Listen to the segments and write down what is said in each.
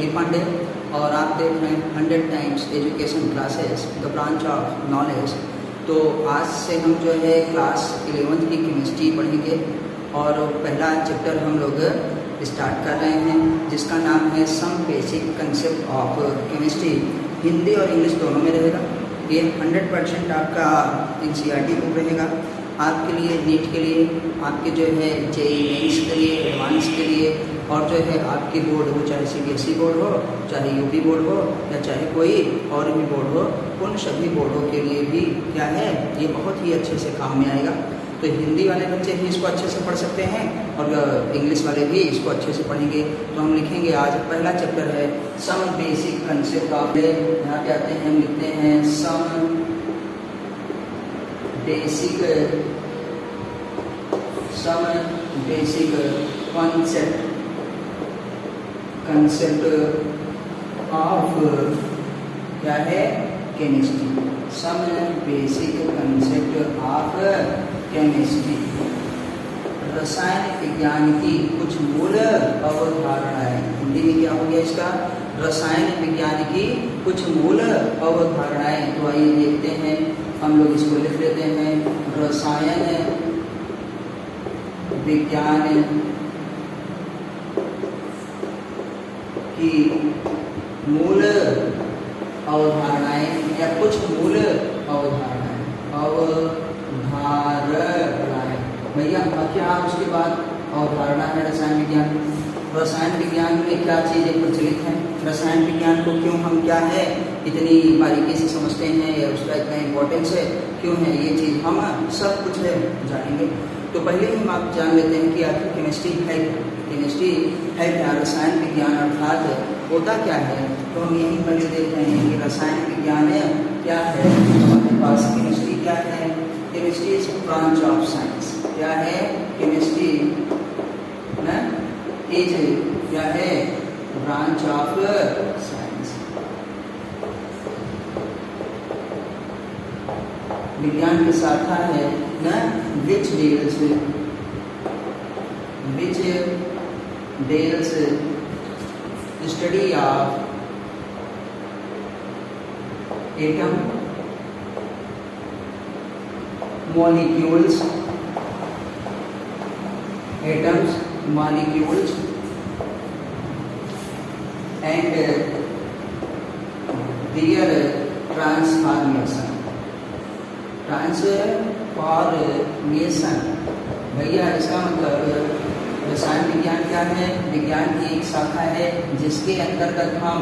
D Pandey और आप देख रहे हैं 100 times education classes the branch of knowledge. तो आज से हम जो है क्लास 11th की केमिस्ट्री पढ़ेंगे और पहला चैप्टर हम लोग स्टार्ट कर रहे हैं जिसका नाम है some basic concept of chemistry. Hindi और इंग्लिश दोनों में रहेगा। ये 100% आपका NCERT बुक रहेगा आपके लिए, नीट के लिए, आपके जो है JEE मेंस के लिए, एडवांस के लिए, और जो है आपकी बोर्ड हो, चाहे CBSE बोर्ड हो, चाहे UP बोर्ड हो या चाहे कोई और भी बोर्ड हो, उन सभी बोर्डों के लिए भी क्या है ये बहुत ही अच्छे से काम में आएगा। तो हिंदी वाले बच्चे भी इसको अच्छे से पढ़ सकते हैं और इंग्लिश वाले भी इसको अच्छे से पढ़ेंगे। तो हम लिखेंगे आज पहला चैप्टर है सम बेसिक कंसेप्ट ऑफ, यहाँ पे आते हैं हम लिखते हैं सम बेसिक कंसेप्ट ऑफ क्या है chemistry. Some basic concept of chemistry, रसायन विज्ञान की कुछ मूल अवधारणाएं। हिंदी में क्या हो गया इसका, रसायन विज्ञान की कुछ मूल अवधारणाएं। तो आइए देखते हैं, हम लोग इसको लिख लेते हैं रसायन विज्ञान की मूल अवधारणाएं या कुछ मूल अवधारणाएं। भैया क्या उसके बाद अवधारणा है रसायन विज्ञान। रसायन विज्ञान में क्या चीज़ें प्रचलित हैं, रसायन विज्ञान को क्यों हम क्या है इतनी बारीकी से समझते हैं या उसका इतना इम्पोर्टेंस है, क्यों है ये चीज़, हम सब कुछ है जानेंगे। तो पहले ही हम आप जान लेते हैं कि आखिर केमिस्ट्री है क्या। केमिस्ट्री है क्या, रसायन विज्ञान अर्थात होता क्या है। तो हम यही पहले देख रहे हैं कि रसायन विज्ञान क्या है। हमारे पास केमिस्ट्री क्या है, chemistry is branch of science. क्या है केमिस्ट्री इज क्या है ब्रांच ऑफ साइंस। विज्ञान की शाखा है ना which deals study of atom, molecules, atoms, molecules and their transformation। भैया इसका मतलब रसायन विज्ञान क्या है, विज्ञान की एक शाखा है जिसके अंतर्गत हम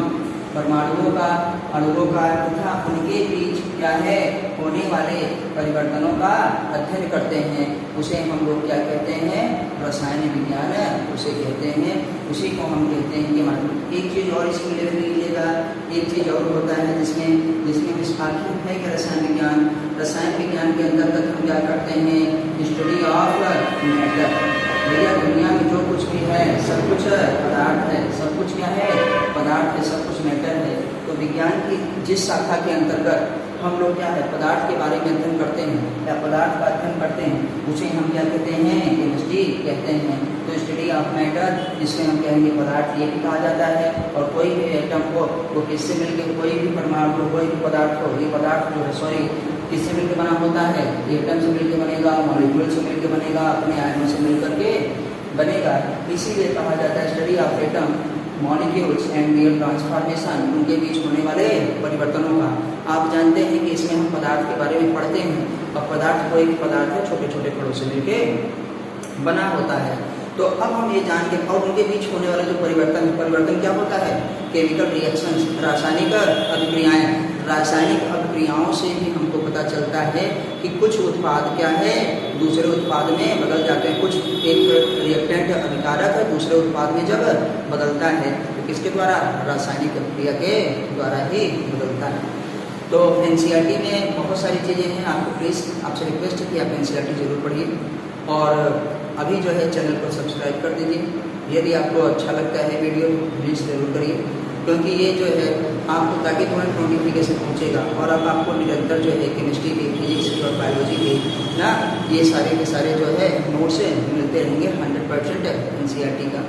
परमाणुओं का, अणुओं का तथा उनके बीच क्या है होने वाले परिवर्तनों का अध्ययन करते हैं। उसे हम लोग क्या कहते हैं, रसायन विज्ञान उसे कहते हैं। उसी को हम कहते हैं कि मतलब एक चीज़ और इसमें ले लीजिएगा, एक चीज़ और होता है जिसमें विस्तारित है कि रसायन विज्ञान। रसायन विज्ञान के अंतर्गत हम क्या करते हैं, स्टडी ऑफ मैटर। भैया दुनिया में जो कुछ भी है सब कुछ पदार्थ है, सब कुछ क्या है पदार्थ है, सब कुछ मैटर है। तो विज्ञान की जिस शाखा के अंतर्गत हम लोग क्या है पदार्थ के बारे में अध्ययन करते हैं या पदार्थ का अध्ययन करते हैं, उसे हम क्या कहते हैं, केमिस्ट्री कहते हैं। तो स्टडी ऑफ मैटर, जिससे हम कहेंगे पदार्थ ये भी कहा जाता है। और कोई भी एटम को वो किससे मिलकर, कोई भी परमाणु कोई भी पदार्थ हो, ये पदार्थ जो है किससे मिलकर बना होता है, एटम से मिलकर बनेगा, मॉलिक्यूल से मिलकर बनेगा, अपने आयनों से मिलकर के बनेगा। इसीलिए कहा जाता है study of atom, molecules and their transformation, उनके बीच होने वाले परिवर्तनों का। आप जानते हैं कि इसमें हम पदार्थ के बारे में पढ़ते हैं और पदार्थ कोई भी पदार्थ है छोटे छोटे कणों से मिलकर बना होता है। तो अब हम ये जान के, और उनके बीच होने वाला जो परिवर्तन क्या होता है, केमिकल रिएक्शंस, रासायनिक अभिक्रियाएं। रासायनिक अभिक्रियाओं से भी हमको पता चलता है कि कुछ उत्पाद क्या है दूसरे उत्पाद में बदल जाते हैं। कुछ एक रिएक्टेंट अभिकारक है दूसरे उत्पाद में जब बदलता है तो किसके द्वारा, रासायनिक अभिक्रिया के द्वारा ही बदलता है। तो NCERT में बहुत सारी चीज़ें हैं, आपको प्लीज़ आपसे रिक्वेस्ट है कि आप NCERT जरूर पढ़िए और अभी जो है चैनल को सब्सक्राइब कर दीजिए। यदि आपको अच्छा लगता है वीडियो तो प्लीज़ ज़रूर करिए, क्योंकि ये जो है आपको ताकि तुरंत नोटिफिकेशन पहुँचेगा और अब आपको निरंतर जो है केमिस्ट्री की, फिजिक्स की और बायोलॉजी की ना ये सारे के सारे जो है नोट्स मिलते रहेंगे 100% NCERT का।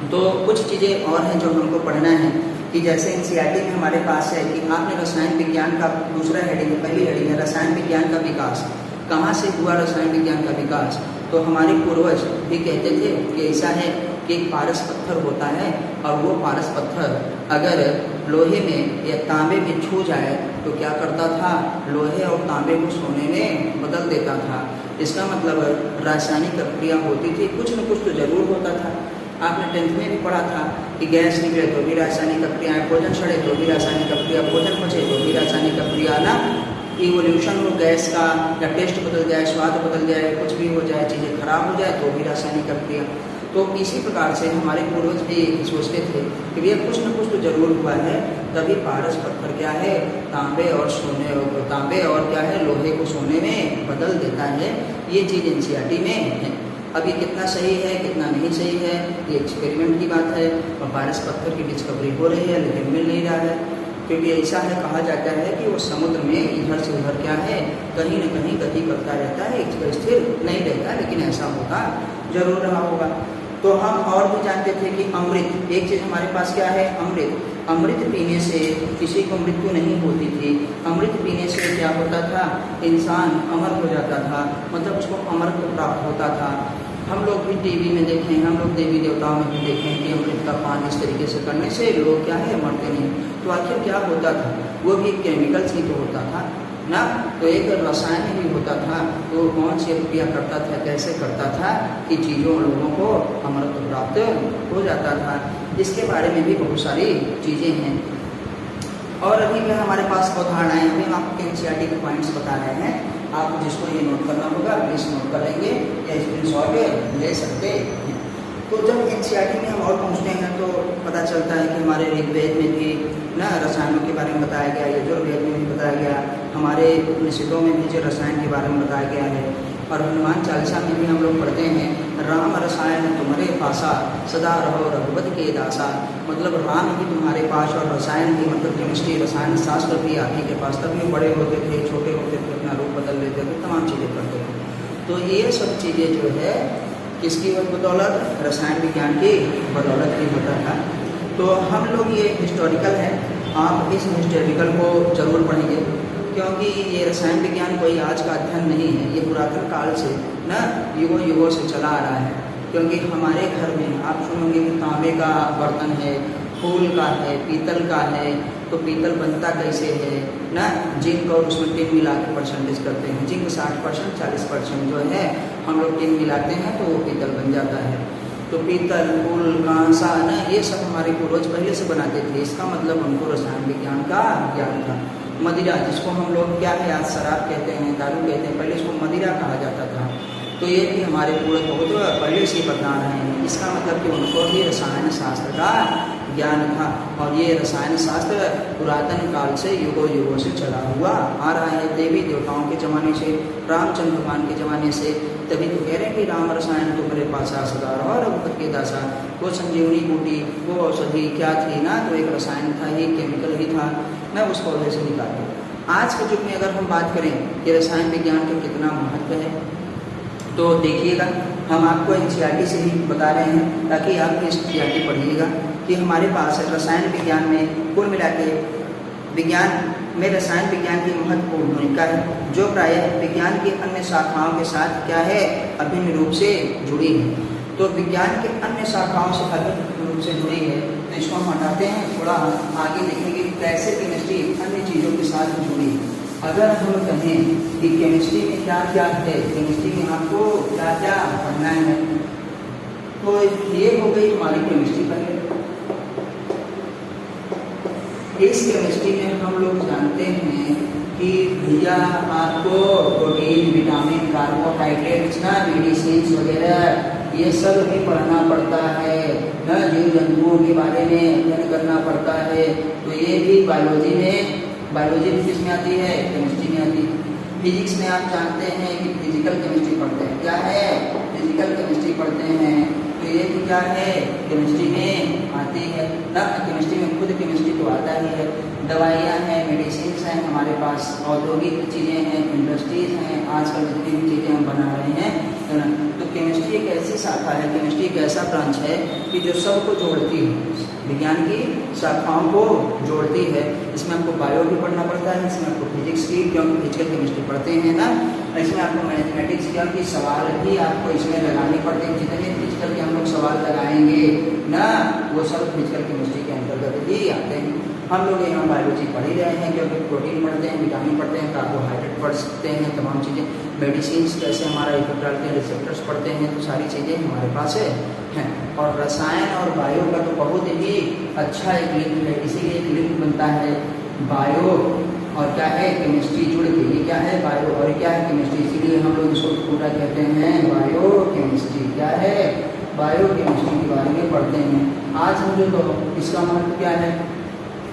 तो कुछ चीज़ें और हैं जो हमको पढ़ना है कि जैसे एनसीईआरटी में हमारे पास है कि आपने रसायन विज्ञान का दूसरा हेडिंग, पहली हेडिंग है रसायन विज्ञान का विकास। कहाँ से हुआ रसायन विज्ञान का विकास? तो हमारे पूर्वज भी कहते थे कि ऐसा है कि एक पारस पत्थर होता है और वो पारस पत्थर अगर लोहे में या तांबे में छू जाए तो क्या करता था, लोहे और तांबे को सोने में बदल देता था। इसका मतलब रासायनिक प्रक्रिया होती थी, कुछ न कुछ तो जरूर होता था। आपने 10th में भी पढ़ा था कि गैस निकले तो भी रासायनिक प्रक्रियाएँ, भोजन सड़े तो भी रासायनिक प्रक्रिया, भोजन पचे तो भी रासायनिक प्रक्रिया ना, इवोल्यूशन हो गैस का, या टेस्ट बदल जाए, स्वाद बदल जाए, कुछ भी हो जाए, चीज़ें खराब हो जाए तो भी रासायनिक प्रक्रिया। तो इसी प्रकार से हमारे पूर्वज भी सोचते थे कि भैया कुछ न कुछ तो जरूर हुआ है, तभी पारस पत्थर क्या है, तांबे और सोने, तांबे और क्या है, लोहे को सोने में बदल देता है। ये चीज़ एनसीईआरटी में है। अब ये कितना सही है कितना नहीं सही है ये एक्सपेरिमेंट की बात है, और पारस पत्थर की डिस्कवरी हो रही है लेकिन मिल नहीं रहा है, क्योंकि ऐसा है, कहा जाता है कि वो समुद्र में इधर से उधर क्या है, कहीं न कहीं गति करता रहता है, एक जगह स्थिर नहीं रहता, लेकिन ऐसा होगा जरूर रहा होगा। तो हम और भी जानते थे कि अमृत, एक चीज़ हमारे पास क्या है, अमृत। अमृत पीने से किसी को मृत्यु नहीं होती थी। अमृत पीने से क्या होता था, इंसान अमर हो जाता था, मतलब उसको अमरत्व प्राप्त होता था। हम लोग भी टीवी में देखें, हम लोग देवी देवताओं में भी देखें कि अमृत का पान इस तरीके से करने से लोग क्या है, मरते नहीं। तो आखिर क्या होता था, वो भी केमिकल्स ही तो होता था ना, तो एक रसायन ही होता था। तो कौन सी प्रक्रिया करता था, कैसे करता था कि चीज़ों लोगों को अमृत प्राप्त हो जाता था। इसके बारे में भी बहुत सारी चीज़ें हैं। और अभी भी हमारे पास अवधारणाएँ, अभी हम आपको एनसीईआरटी के पॉइंट्स बता रहे हैं, आप जिसको ये नोट करना होगा प्लीज़ नोट कर लेंगे या स्क्रीनशॉट ले सकते हैं। तो जब एनसीईआरटी में हम और पहुँचते हैं तो पता चलता है कि हमारे ऋग्वेद में भी ना रसायनों के बारे में बताया गया, यजुर्वेद में भी बताया गया, हमारे उपनिषदों में भी जो रसायन के बारे में बताया गया है। और हनुमान चालीसा में भी हम लोग पढ़ते हैं, राम रसायन तुम्हारे पासा सदा रहो रघुपति के दासा। मतलब राम ही तुम्हारे पास और रसायन भी, मतलब केमिस्ट्री रसायन शास्त्र भी आप ही के पास। तभी बड़े होते थे, छोटे होते थे, अपना रूप बदल लेते थे, तमाम चीज़ें करते थे। तो ये सब चीज़ें जो है किसकी बदौलत, रसायन विज्ञान की बदौलत ही होता था। तो हम लोग ये हिस्टोरिकल है, आप इस हिस्टोरिकल को जरूर पढ़ेंगे, क्योंकि ये रसायन विज्ञान कोई आज का अध्ययन नहीं है, ये पुरातन काल से ना युगों युगों से चला आ रहा है। क्योंकि हमारे घर में आप सुनोगे कि तांबे का बर्तन है, फूल का है, पीतल का है, तो पीतल बनता कैसे है ना, जिंक और उसमें टिन मिला के परसेंटेज करते हैं, जिंक 60%, 40% जो है हम लोग टिन मिलाते हैं तो वो पीतल बन जाता है। तो पीतल, फूल, कांसा ना, ये सब हमारे पूर्वज पहले से बनाते थे। इसका मतलब उनको रसायन विज्ञान का ज्ञान था। मदिरा, जिसको हम लोग क्या है आज शराब कहते हैं, दारू कहते हैं, पहले इसको मदिरा कहा जाता था। तो ये भी हमारे पूर्वज बहुत पहले से बता रहे हैं। इसका मतलब कि उनको भी रसायन शास्त्र का ज्ञान था, और ये रसायन शास्त्र पुरातन काल से युगों युगों से चला हुआ आ रहा है, देवी देवताओं के ज़माने से, रामचंद्र भगवान के ज़माने से। तभी तो कह रहे हैं कि राम रसायन तुम्हारे पास सदा रहो रघुपति के दासा। वो संजीवनी बूटी, वो औषधि क्या थी ना, तो एक रसायन था, ये केमिकल ही था ना, उस पौधे से निकाले। आज के युग में अगर हम बात करें कि रसायन विज्ञान का कितना महत्व है, तो देखिएगा हम आपको एनसीईआरटी से ही बता रहे हैं, ताकि आप भी एनसीईआरटी पढ़िएगा कि हमारे पास रसायन विज्ञान में कुल मिला के विज्ञान में रसायन विज्ञान की महत्वपूर्ण भूमिका है, जो प्रायः विज्ञान की अन्य शाखाओं के साथ क्या है, अभिन्न रूप से जुड़ी है। तो विज्ञान के अन्य शाखाओं से अभिन्न रूप से जुड़ी है, तो इसको हम हटाते हैं, थोड़ा आगे देखेंगे कि कैसे केमिस्ट्री अन्य चीज़ों के साथ जुड़ी है। अगर हम कहें कि केमिस्ट्री में क्या क्या है, केमिस्ट्री में आपको क्या क्या पढ़ना है, तो ये हो गई हमारी केमिस्ट्री पहले। इस केमिस्ट्री में हम लोग जानते हैं कि भैया आपको प्रोटीन, विटामिन, कार्बोहाइड्रेट्स ना, मेडिसिन वगैरह ये सब भी पढ़ना पड़ता है ना, जीव जंतुओं के बारे में अध्ययन करना पड़ता है। तो ये भी बायोलॉजी में किस में आती है, केमिस्ट्री में आती है। फिजिक्स में आप जानते हैं कि फिजिकल केमिस्ट्री पढ़ते हैं, क्या है, फिजिकल केमिस्ट्री पढ़ते हैं, तो ये भी क्या है, केमिस्ट्री में आती है ना। केमिस्ट्री में खुद केमिस्ट्री तो आता ही है, दवाइयाँ हैं, मेडिसिन हैं, हमारे पास औद्योगिक चीज़ें हैं, इंडस्ट्रीज़ हैं, आजकल जितनी भी चीज़ें हम बना रहे हैं, तो केमिस्ट्री एक ऐसी शाखा है, केमिस्ट्री एक ऐसा ब्रांच है कि जो सबको जोड़ती है, विज्ञान की शाखाओं को जोड़ती है। इसमें आपको बायो भी पढ़ना पड़ता है, इसमें आपको फिजिक्स की, क्योंकि फिजिकल केमिस्ट्री पढ़ते हैं ना, इसमें आपको मैथमेटिक्स की सवाल भी आपको इसमें लगाने पड़ते हैं। जितने फिजिकल के हम लोग सवाल लगाएंगे ना, वो सब फिजिकल केमिस्ट्री के अंतर्गत ही आते हैं। हम लोग यहाँ बायोलॉजी पढ़ ही रहे हैं, क्योंकि प्रोटीन पढ़ते हैं, विटामिन पढ़ते हैं, कार्बोहाइड्रेट पढ़ सकते हैं, तमाम चीज़ें, मेडिसिन कैसे हमारा इफेक्ट डालते हैं, रिसेप्टर्स पढ़ते हैं, तो सारी चीज़ें हमारे पास हैं। और रसायन और बायो का तो बहुत ही अच्छा एक लिंक है, इसीलिए एक लिंक बनता है बायो और क्या है केमिस्ट्री जुड़ के। ये क्या है बायो और क्या है केमिस्ट्री, इसीलिए हम लोग इसको पूरा कहते हैं बायो केमिस्ट्री। क्या है बायो केमिस्ट्री के बारे में पढ़ते हैं। आज हम जो तो इसका मतलब क्या है,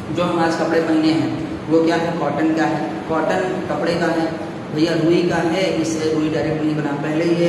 जो हम आज कपड़े पहने हैं वो क्या है, कॉटन का है, कॉटन कपड़े का है भैया, रुई का है। इससे रुई डायरेक्ट नहीं बना, पहले ये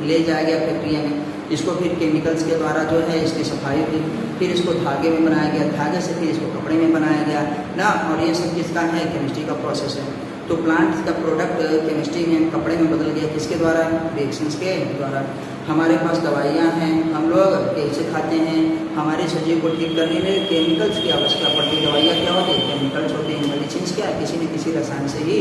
ले जाया गया फैक्ट्री में, इसको फिर केमिकल्स के द्वारा जो है इसकी सफाई हुई, फिर इसको धागे में बनाया गया, धागे से फिर इसको कपड़े में बनाया गया ना। और ये सब किसका है, केमिस्ट्री का प्रोसेस है। तो प्लांट का प्रोडक्ट केमिस्ट्री में कपड़े में बदल गया, किसके द्वारा, रिएक्शंस के द्वारा। हमारे पास दवाइयाँ हैं, हम लोग कैसे खाते हैं, हमारे शरीर को ठीक करने में केमिकल्स की आवश्यकता पड़ती है। दवाइयाँ क्या होती है, केमिकल्स होते हैं। मेडिसिन क्या है, किसी न किसी रसायन से ही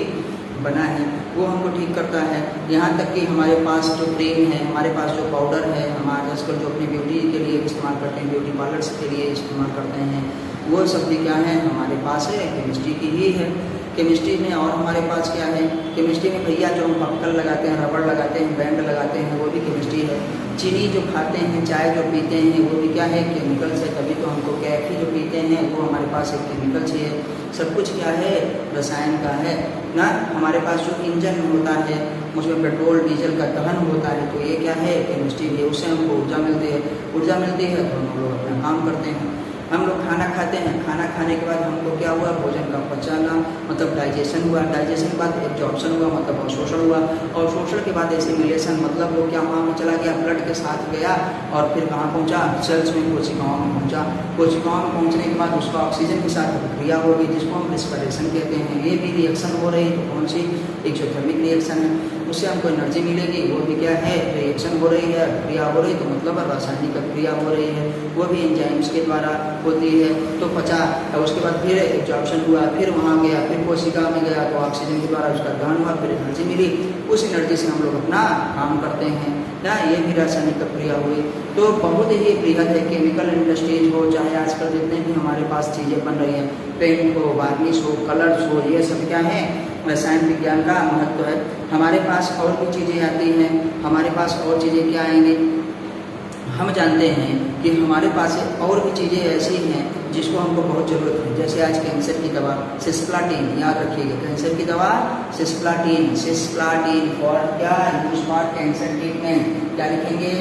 बना है, वो हमको ठीक करता है। यहाँ तक कि हमारे पास जो क्रीम है, हमारे पास जो पाउडर है, हमारे आजकल जो अपनी ब्यूटी के लिए इस्तेमाल करते हैं, ब्यूटी पार्लर्स के लिए इस्तेमाल करते हैं, वो सब भी क्या है, हमारे पास है, केमिस्ट्री की ही है। केमिस्ट्री में और हमारे पास क्या है, केमिस्ट्री में भैया जो हम पक्कल लगाते हैं, रबड़ लगाते हैं, बैंड लगाते हैं, वो भी केमिस्ट्री है। चीनी जो खाते हैं, चाय जो पीते हैं, वो भी क्या है, केमिकल्स है। तभी तो हमको कैफी जो पीते हैं वो हमारे पास एक केमिकल्स ही है। सब कुछ क्या है, रसायन का है ना। हमारे पास जो इंजन होता है, उसमें पेट्रोल डीजल का दहन होता है, तो ये क्या है, केमिस्ट्री है। उससे हमको ऊर्जा मिलती है, ऊर्जा मिलती है तो हम लोग अपना काम करते हैं। हम लोग खाना खाते हैं, खाना खाने के बाद हमको क्या हुआ, भोजन का पचाना मतलब डाइजेशन हुआ, डाइजेशन के बाद एब्जॉर्प्शन हुआ मतलब अवशोषण हुआ, और शोषण के बाद एसिमिलेशन मतलब वो क्या वहाँ में चला गया, ब्लड के साथ गया और फिर कहाँ पहुँचा, सेल्स में, कोशिकाओं में पहुँचा। कोशिकाओं में पहुँचने के बाद उसका ऑक्सीजन के साथ प्रक्रिया होगी, जिसको हम रेस्पिरेशन कहते हैं। ये भी रिएक्शन हो रही है, तो कौन सी, एक्सोथर्मिक रिएक्शन है, उससे हमको एनर्जी मिलेगी। वो भी क्या है, रिएक्शन हो रही है, क्रिया हो रही, तो मतलब रासायनिक क्रिया हो रही है, वो भी एंजाइम्स के द्वारा होती है। तो पचा, उसके बाद फिर एब्जॉर्प्शन हुआ, फिर वहाँ गया, फिर कोशिका में गया, तो ऑक्सीजन के द्वारा उसका दहन हुआ, फिर एनर्जी मिली, उस एनर्जी से हम लोग अपना काम करते हैं ना। ये भी रासायनिक क्रिया हुई। तो बहुत ही बृहद है, केमिकल इंडस्ट्रीज हो, चाहे आजकल जितने भी हमारे पास चीज़ें बन रही हैं, पेंट हो, वार्निश हो, कलर्स हो, ये सब क्या है, रसायन विज्ञान का महत्व है। हमारे पास और भी चीज़ें आती हैं, हमारे पास और चीज़ें क्या आएंगी, हम जानते हैं कि हमारे पास और भी चीज़ें ऐसी हैं जिसको हमको बहुत ज़रूरत है। जैसे आज कैंसर की दवा सिस्प्लाटिन, याद रखिएगा, कैंसर की दवा सिस्प्लाटिन, सिस्प्लाटिन फॉर क्या, यूज फॉर कैंसर ट्रीटमेंट। क्या लिखेंगे,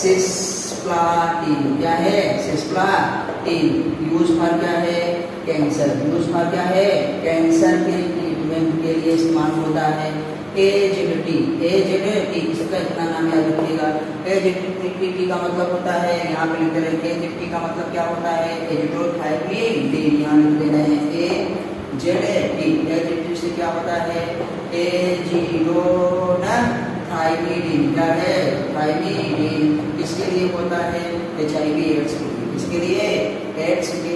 सिस्प्लाटिन, क्या है, सिस्प्लाटिन, यूज फॉर क्या है, कैंसर, यूज फॉर क्या है, कैंसर के ट्रीटमेंट के लिए इस्तेमाल होता है। एजेडिटी, एजेडिटी, इसका इतना नाम याद रखिएगा। एजेडिटी का मतलब होता है, यहाँ पे लिखते रहे, एजेडिटी का मतलब क्या होता है, एजिडोथाइमिडीन, यहाँ लिख दे रहे हैं एजेडिटी। एजेडिटी से क्या होता है, एजिडोथाइमिडीन, क्या है, थाइमिडीन, किसके लिए होता है, HIV एड्स, इसके लिए एड्स के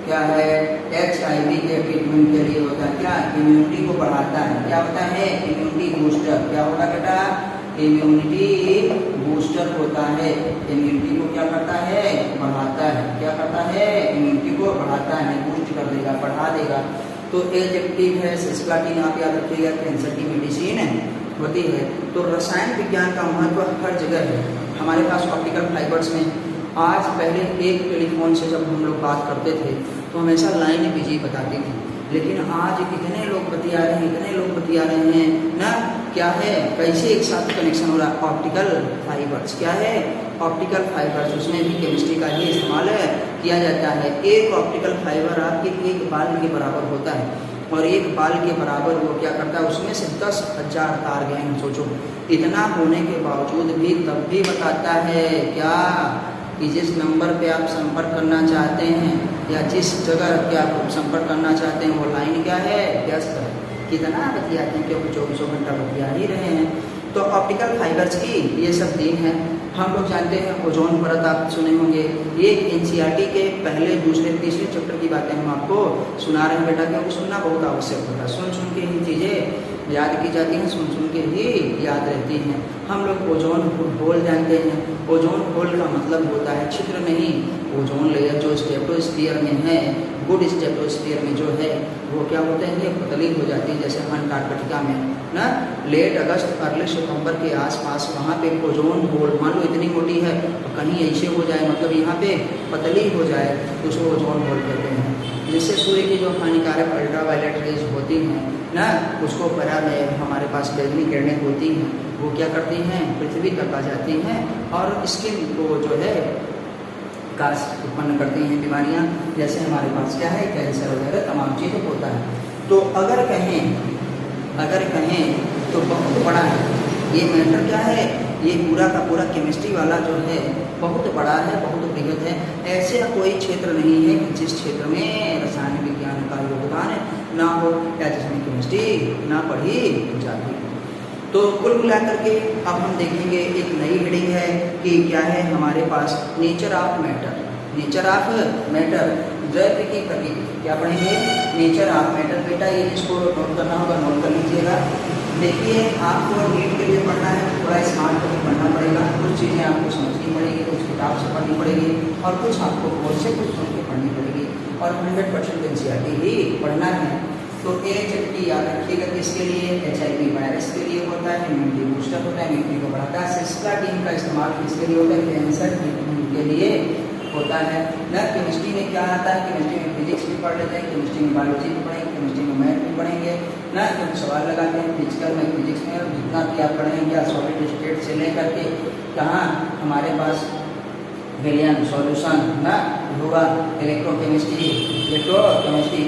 क्या है, HIV के ट्रीटमेंट के लिए होता है। क्या, इम्यूनिटी को बढ़ाता है, क्या होता है, इम्यूनिटी बूस्टर, क्या होता है बेटा, इम्यूनिटी बूस्टर होता है। इम्यूनिटी को क्या करता है, बढ़ाता है, क्या करता है, इम्यूनिटी को बढ़ाता है, बूस्ट कर देगा, बढ़ा देगा। तो एजेडिटिव है, सिस्प्लाटिन आप याद रखिएगा, कैंसर की मेडिसिन होती है। तो रसायन विज्ञान का महत्व हर जगह है। हमारे पास ऑप्टिकल फाइबर्स में, आज पहले एक टेलीफोन से जब हम लोग बात करते थे तो हमेशा लाइन बिजी बताती थी, लेकिन आज इतने लोग बतिया रहे हैं, इतने लोग बतिया रहे हैं ना। क्या है, कैसे एक साथ कनेक्शन हो रहा है, ऑप्टिकल फाइबर्स, क्या है, ऑप्टिकल फाइबर्स, उसमें भी केमिस्ट्री का ही इस्तेमाल किया जाता है। एक ऑप्टिकल फाइबर आपके एक बाल के बराबर होता है, और एक बाल के बराबर वो क्या करता है, उसमें से 10,000 तार गए हैं। सोचो, इतना होने के बावजूद भी तब भी बताता है क्या, कि जिस नंबर पे आप संपर्क करना चाहते हैं या जिस जगह पे आप संपर्क करना चाहते हैं वो लाइन क्या है, व्यस्त है। कितना बतियाते हैं, क्योंकि 24 घंटा बतिया ही रहे हैं। तो ऑप्टिकल फाइबर्स की ये सब 3 हैं। हम लोग जानते हैं ओजोन परत आप सुने होंगे। ये एनसीईआरटी के पहले, दूसरे, तीसरे चैप्टर की बातें हम आपको सुना रहे हैं बेटा, क्योंकि सुनना बहुत आवश्यक होता है। सुन सुन के ही चीज़ें याद की जाती हैं, सुन सुन के ही याद रहती हैं। हम लोग ओजोन होल जानते हैं। ओजोन होल का मतलब होता है छिद्र नहीं, ओजोन लेयर जो स्ट्रेटोस्फीयर में है, गुड स्ट्रेटोस्फीयर में जो है वो क्या होते हैं, ये पतली हो जाती है। जैसे अंटार्कटिका में ना लेट अगस्त अर्ली सितंबर के आसपास वहाँ पे ओजोन होल मान लो इतनी मोटी है, तो कहीं ऐसे हो जाए, मतलब यहाँ पे पतली हो जाए, तो उसको ओजोन होल कहते हैं। जिससे सूर्य की जो हानिकारक अल्ट्रावायलेट रेज होती हैं ना, उसको परा में हमारे पास बैगनी किरणें होती हैं, वो क्या करती हैं, पृथ्वी तक आ जाती हैं और स्किन को जो है विकास उत्पन्न करती हैं बीमारियां, जैसे हमारे पास क्या है कैंसर वगैरह तमाम चीज़ें होता है। तो अगर कहें तो बहुत बड़ा है ये मैटर, क्या है ये पूरा का पूरा केमिस्ट्री वाला जो है बहुत बड़ा है, बहुत बृहद है। ऐसे कोई क्षेत्र नहीं है जिस क्षेत्र में रसायन विज्ञान का योगदान ना हो या जिसमें केमिस्ट्री ना पढ़ी जाती। तो कुल मिलाकर के अब हम देखेंगे एक नई हेडिंग है कि क्या है हमारे पास nature of matter. Nature of matter, द्रव्य की प्रकृति, क्या पढ़ेंगे नेचर ऑफ मैटर। बेटा ये इसको नोट करना होगा, नोट कर लीजिएगा। देखिए आपको नीट के लिए पढ़ना है, थोड़ा स्मार्ट होकर पढ़ना पड़ेगा। कुछ चीज़ें आपको समझनी पड़ेगी, कुछ किताब से पढ़नी पड़ेगी और कुछ आपको बोर्ड से कुछ सुन के पढ़नी पड़ेगी और 100% एनसीईआरटी ही पढ़ना है। तो एचटी याद रखिएगा किसके लिए, HIV वायरस के लिए होता है, इम्यूनिटी बूस्टर होता है, इम्यूनिटी को बढ़ाता है। सिस्प्लाटिन का इस्तेमाल किसके लिए होता है, कैंसर के लिए होता है ना। केमिस्ट्री में क्या आता है, केमिस्ट्री में फिजिक्स भी पढ़ लेते हैं, केमिस्ट्री में बायोलॉजी भी पढ़ेंगे, केमिस्ट्री में मैथ भी पढ़ेंगे ना। जब सवाल लगाते हैं फिजिकल में, फिजिक्स में जितना भी आप पढ़ेंगे सॉलिड स्टेट से लेकर के कहाँ हमारे पास विलियम सॉल्यूशन ना होगा, इलेक्ट्रोकेमिस्ट्री,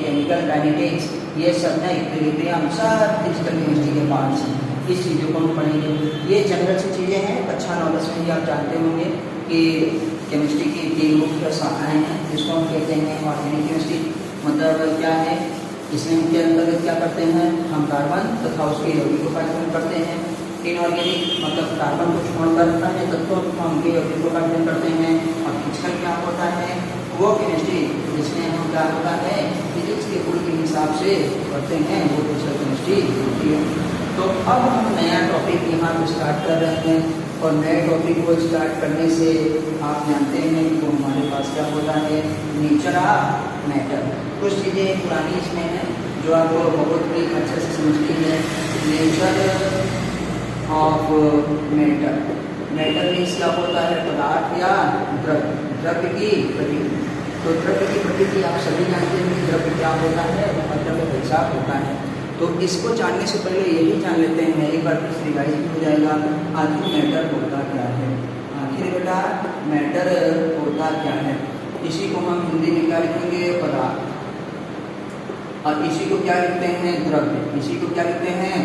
केमिकल काइनेटिक्स, ये सब ना इक्विलिब्रियम, सब फिजिकल केमिस्ट्री के पार्ट्स हैं। इस चीज़ों को हम पढ़ेंगे। ये जनरल सी चीज़ें हैं, अच्छा नॉलेज में ही आप जानते होंगे कि केमिस्ट्री की 3 मुख्य शाखाएँ हैं जिसको हम कहते हैं ऑर्गेनिक केमिस्ट्री। मतलब क्या है, इसमें के अंतर्गत क्या करते हैं हम कार्बन तथा उसके यौगिकों का अध्ययन करते हैं। इनऑर्गेनिक मतलब कार्बन को छोड़कर अन्य तत्वों को हम के यौगिकों का अध्ययन करते हैं। और फिजिकल क्या होता है, वो केमिस्ट्री जिसमें हम क्या होता है फिजिक्स के गुण के हिसाब से पढ़ते हैं, वो फिजिकल केमिस्ट्री होती है। तो अब हम नया टॉपिक यहाँ पर स्टार्ट कर रहे हैं और नए टॉपिक को स्टार्ट करने से आप जानते हैं कि वो हमारे पास क्या होता है, नेचर ऑफ मैटर। कुछ चीज़ें पुरानी इसमें हैं जो आपको बहुत ही अच्छे से समझती है। Nature of matter, matter means क्या होता है, पदार्थ या द्रव्य, द्रव्य की प्रकृति। तो द्रव्य की प्रकृति आप सभी जानते हैं कि द्रव्य क्या होता है और द्रव्य कैसा होता है। तो इसको जानने से पहले यही जान लेते हैं, एक बार फिर रिवाइज भी हो जाएगा, आखिर मैटर होता क्या है। आखिर बेटा मैटर होता क्या है, इसी को हम हिंदी में क्या लिखेंगे, पदार्थ। और इसी को क्या लिखते हैं, द्रव्य। इसी को क्या लिखते हैं,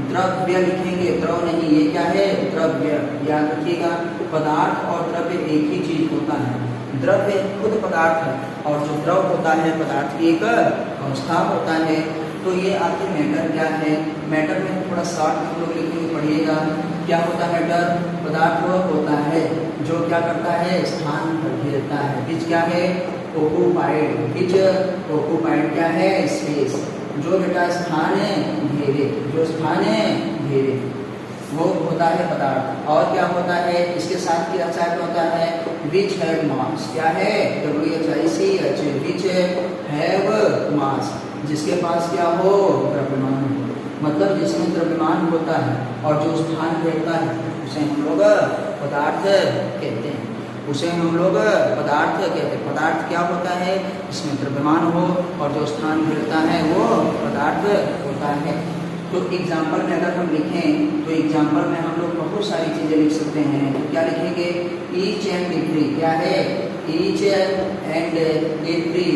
द्रव्य लिखेंगे, द्रव नहीं, ये क्या है, द्रव्य। याद रखिएगा पदार्थ और द्रव्य एक ही चीज होता है। द्रव्य खुद पदार्थ है और जो द्रव होता है पदार्थ की एक अवस्था होता है। तो ये आखिर मैटर क्या है, मैटर में थोड़ा शॉर्ट में लोग लिखेंगे, पढ़िएगा क्या होता है। मैटर पदार्थ होता है जो क्या करता है, स्थान घेरता है। बीच क्या है, ऑक्यूपाइड। बीच ऑक्यूपाइड क्या है, स्पेस। जो बेटा स्थान है घेरे, जो स्थान है घेरे, वो होता है पदार्थ। और क्या होता है, इसके साथ क्या साथ होता है, विच हैव मास। क्या है, WHICH, विच हैव मास, जिसके पास क्या हो, द्रव्यमान हो। मतलब जिसमें द्रव्यमान होता है और जो स्थान घेरता है उसे हम लोग पदार्थ कहते हैं, उसे हम लोग पदार्थ कहते हैं। पदार्थ क्या होता है, जिसमें द्रव्यमान हो और जो स्थान घेरता है वो पदार्थ होता है। तो एग्जाम्पल में अगर हम लिखें तो एग्जाम्पल में हम लोग बहुत सारी चीज़ें लिख सकते हैं। तो क्या लिखेंगे, ईच एंड एवरी, क्या है, each and every,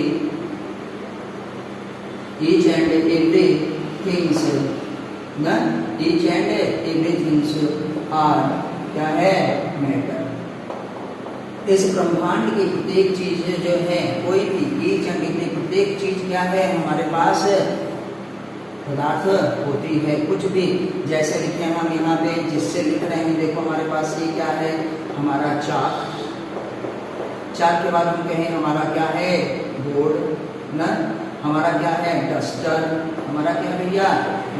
each and every things ना, each and every things are क्या है, मैटर। इस ब्रह्मांड की प्रत्येक चीज जो है, कोई भी ईच एंड एवरी प्रत्येक चीज क्या है हमारे पास पदार्थ होती है। कुछ भी जैसे लिखे हम यहाँ पे जिससे लिख रहे हैं, देखो हमारे पास ये क्या है, हमारा चाक। चाक के बाद हम कहें हमारा क्या है, बोर्ड ना। हमारा क्या है, डस्टर। हमारा क्या है भैया,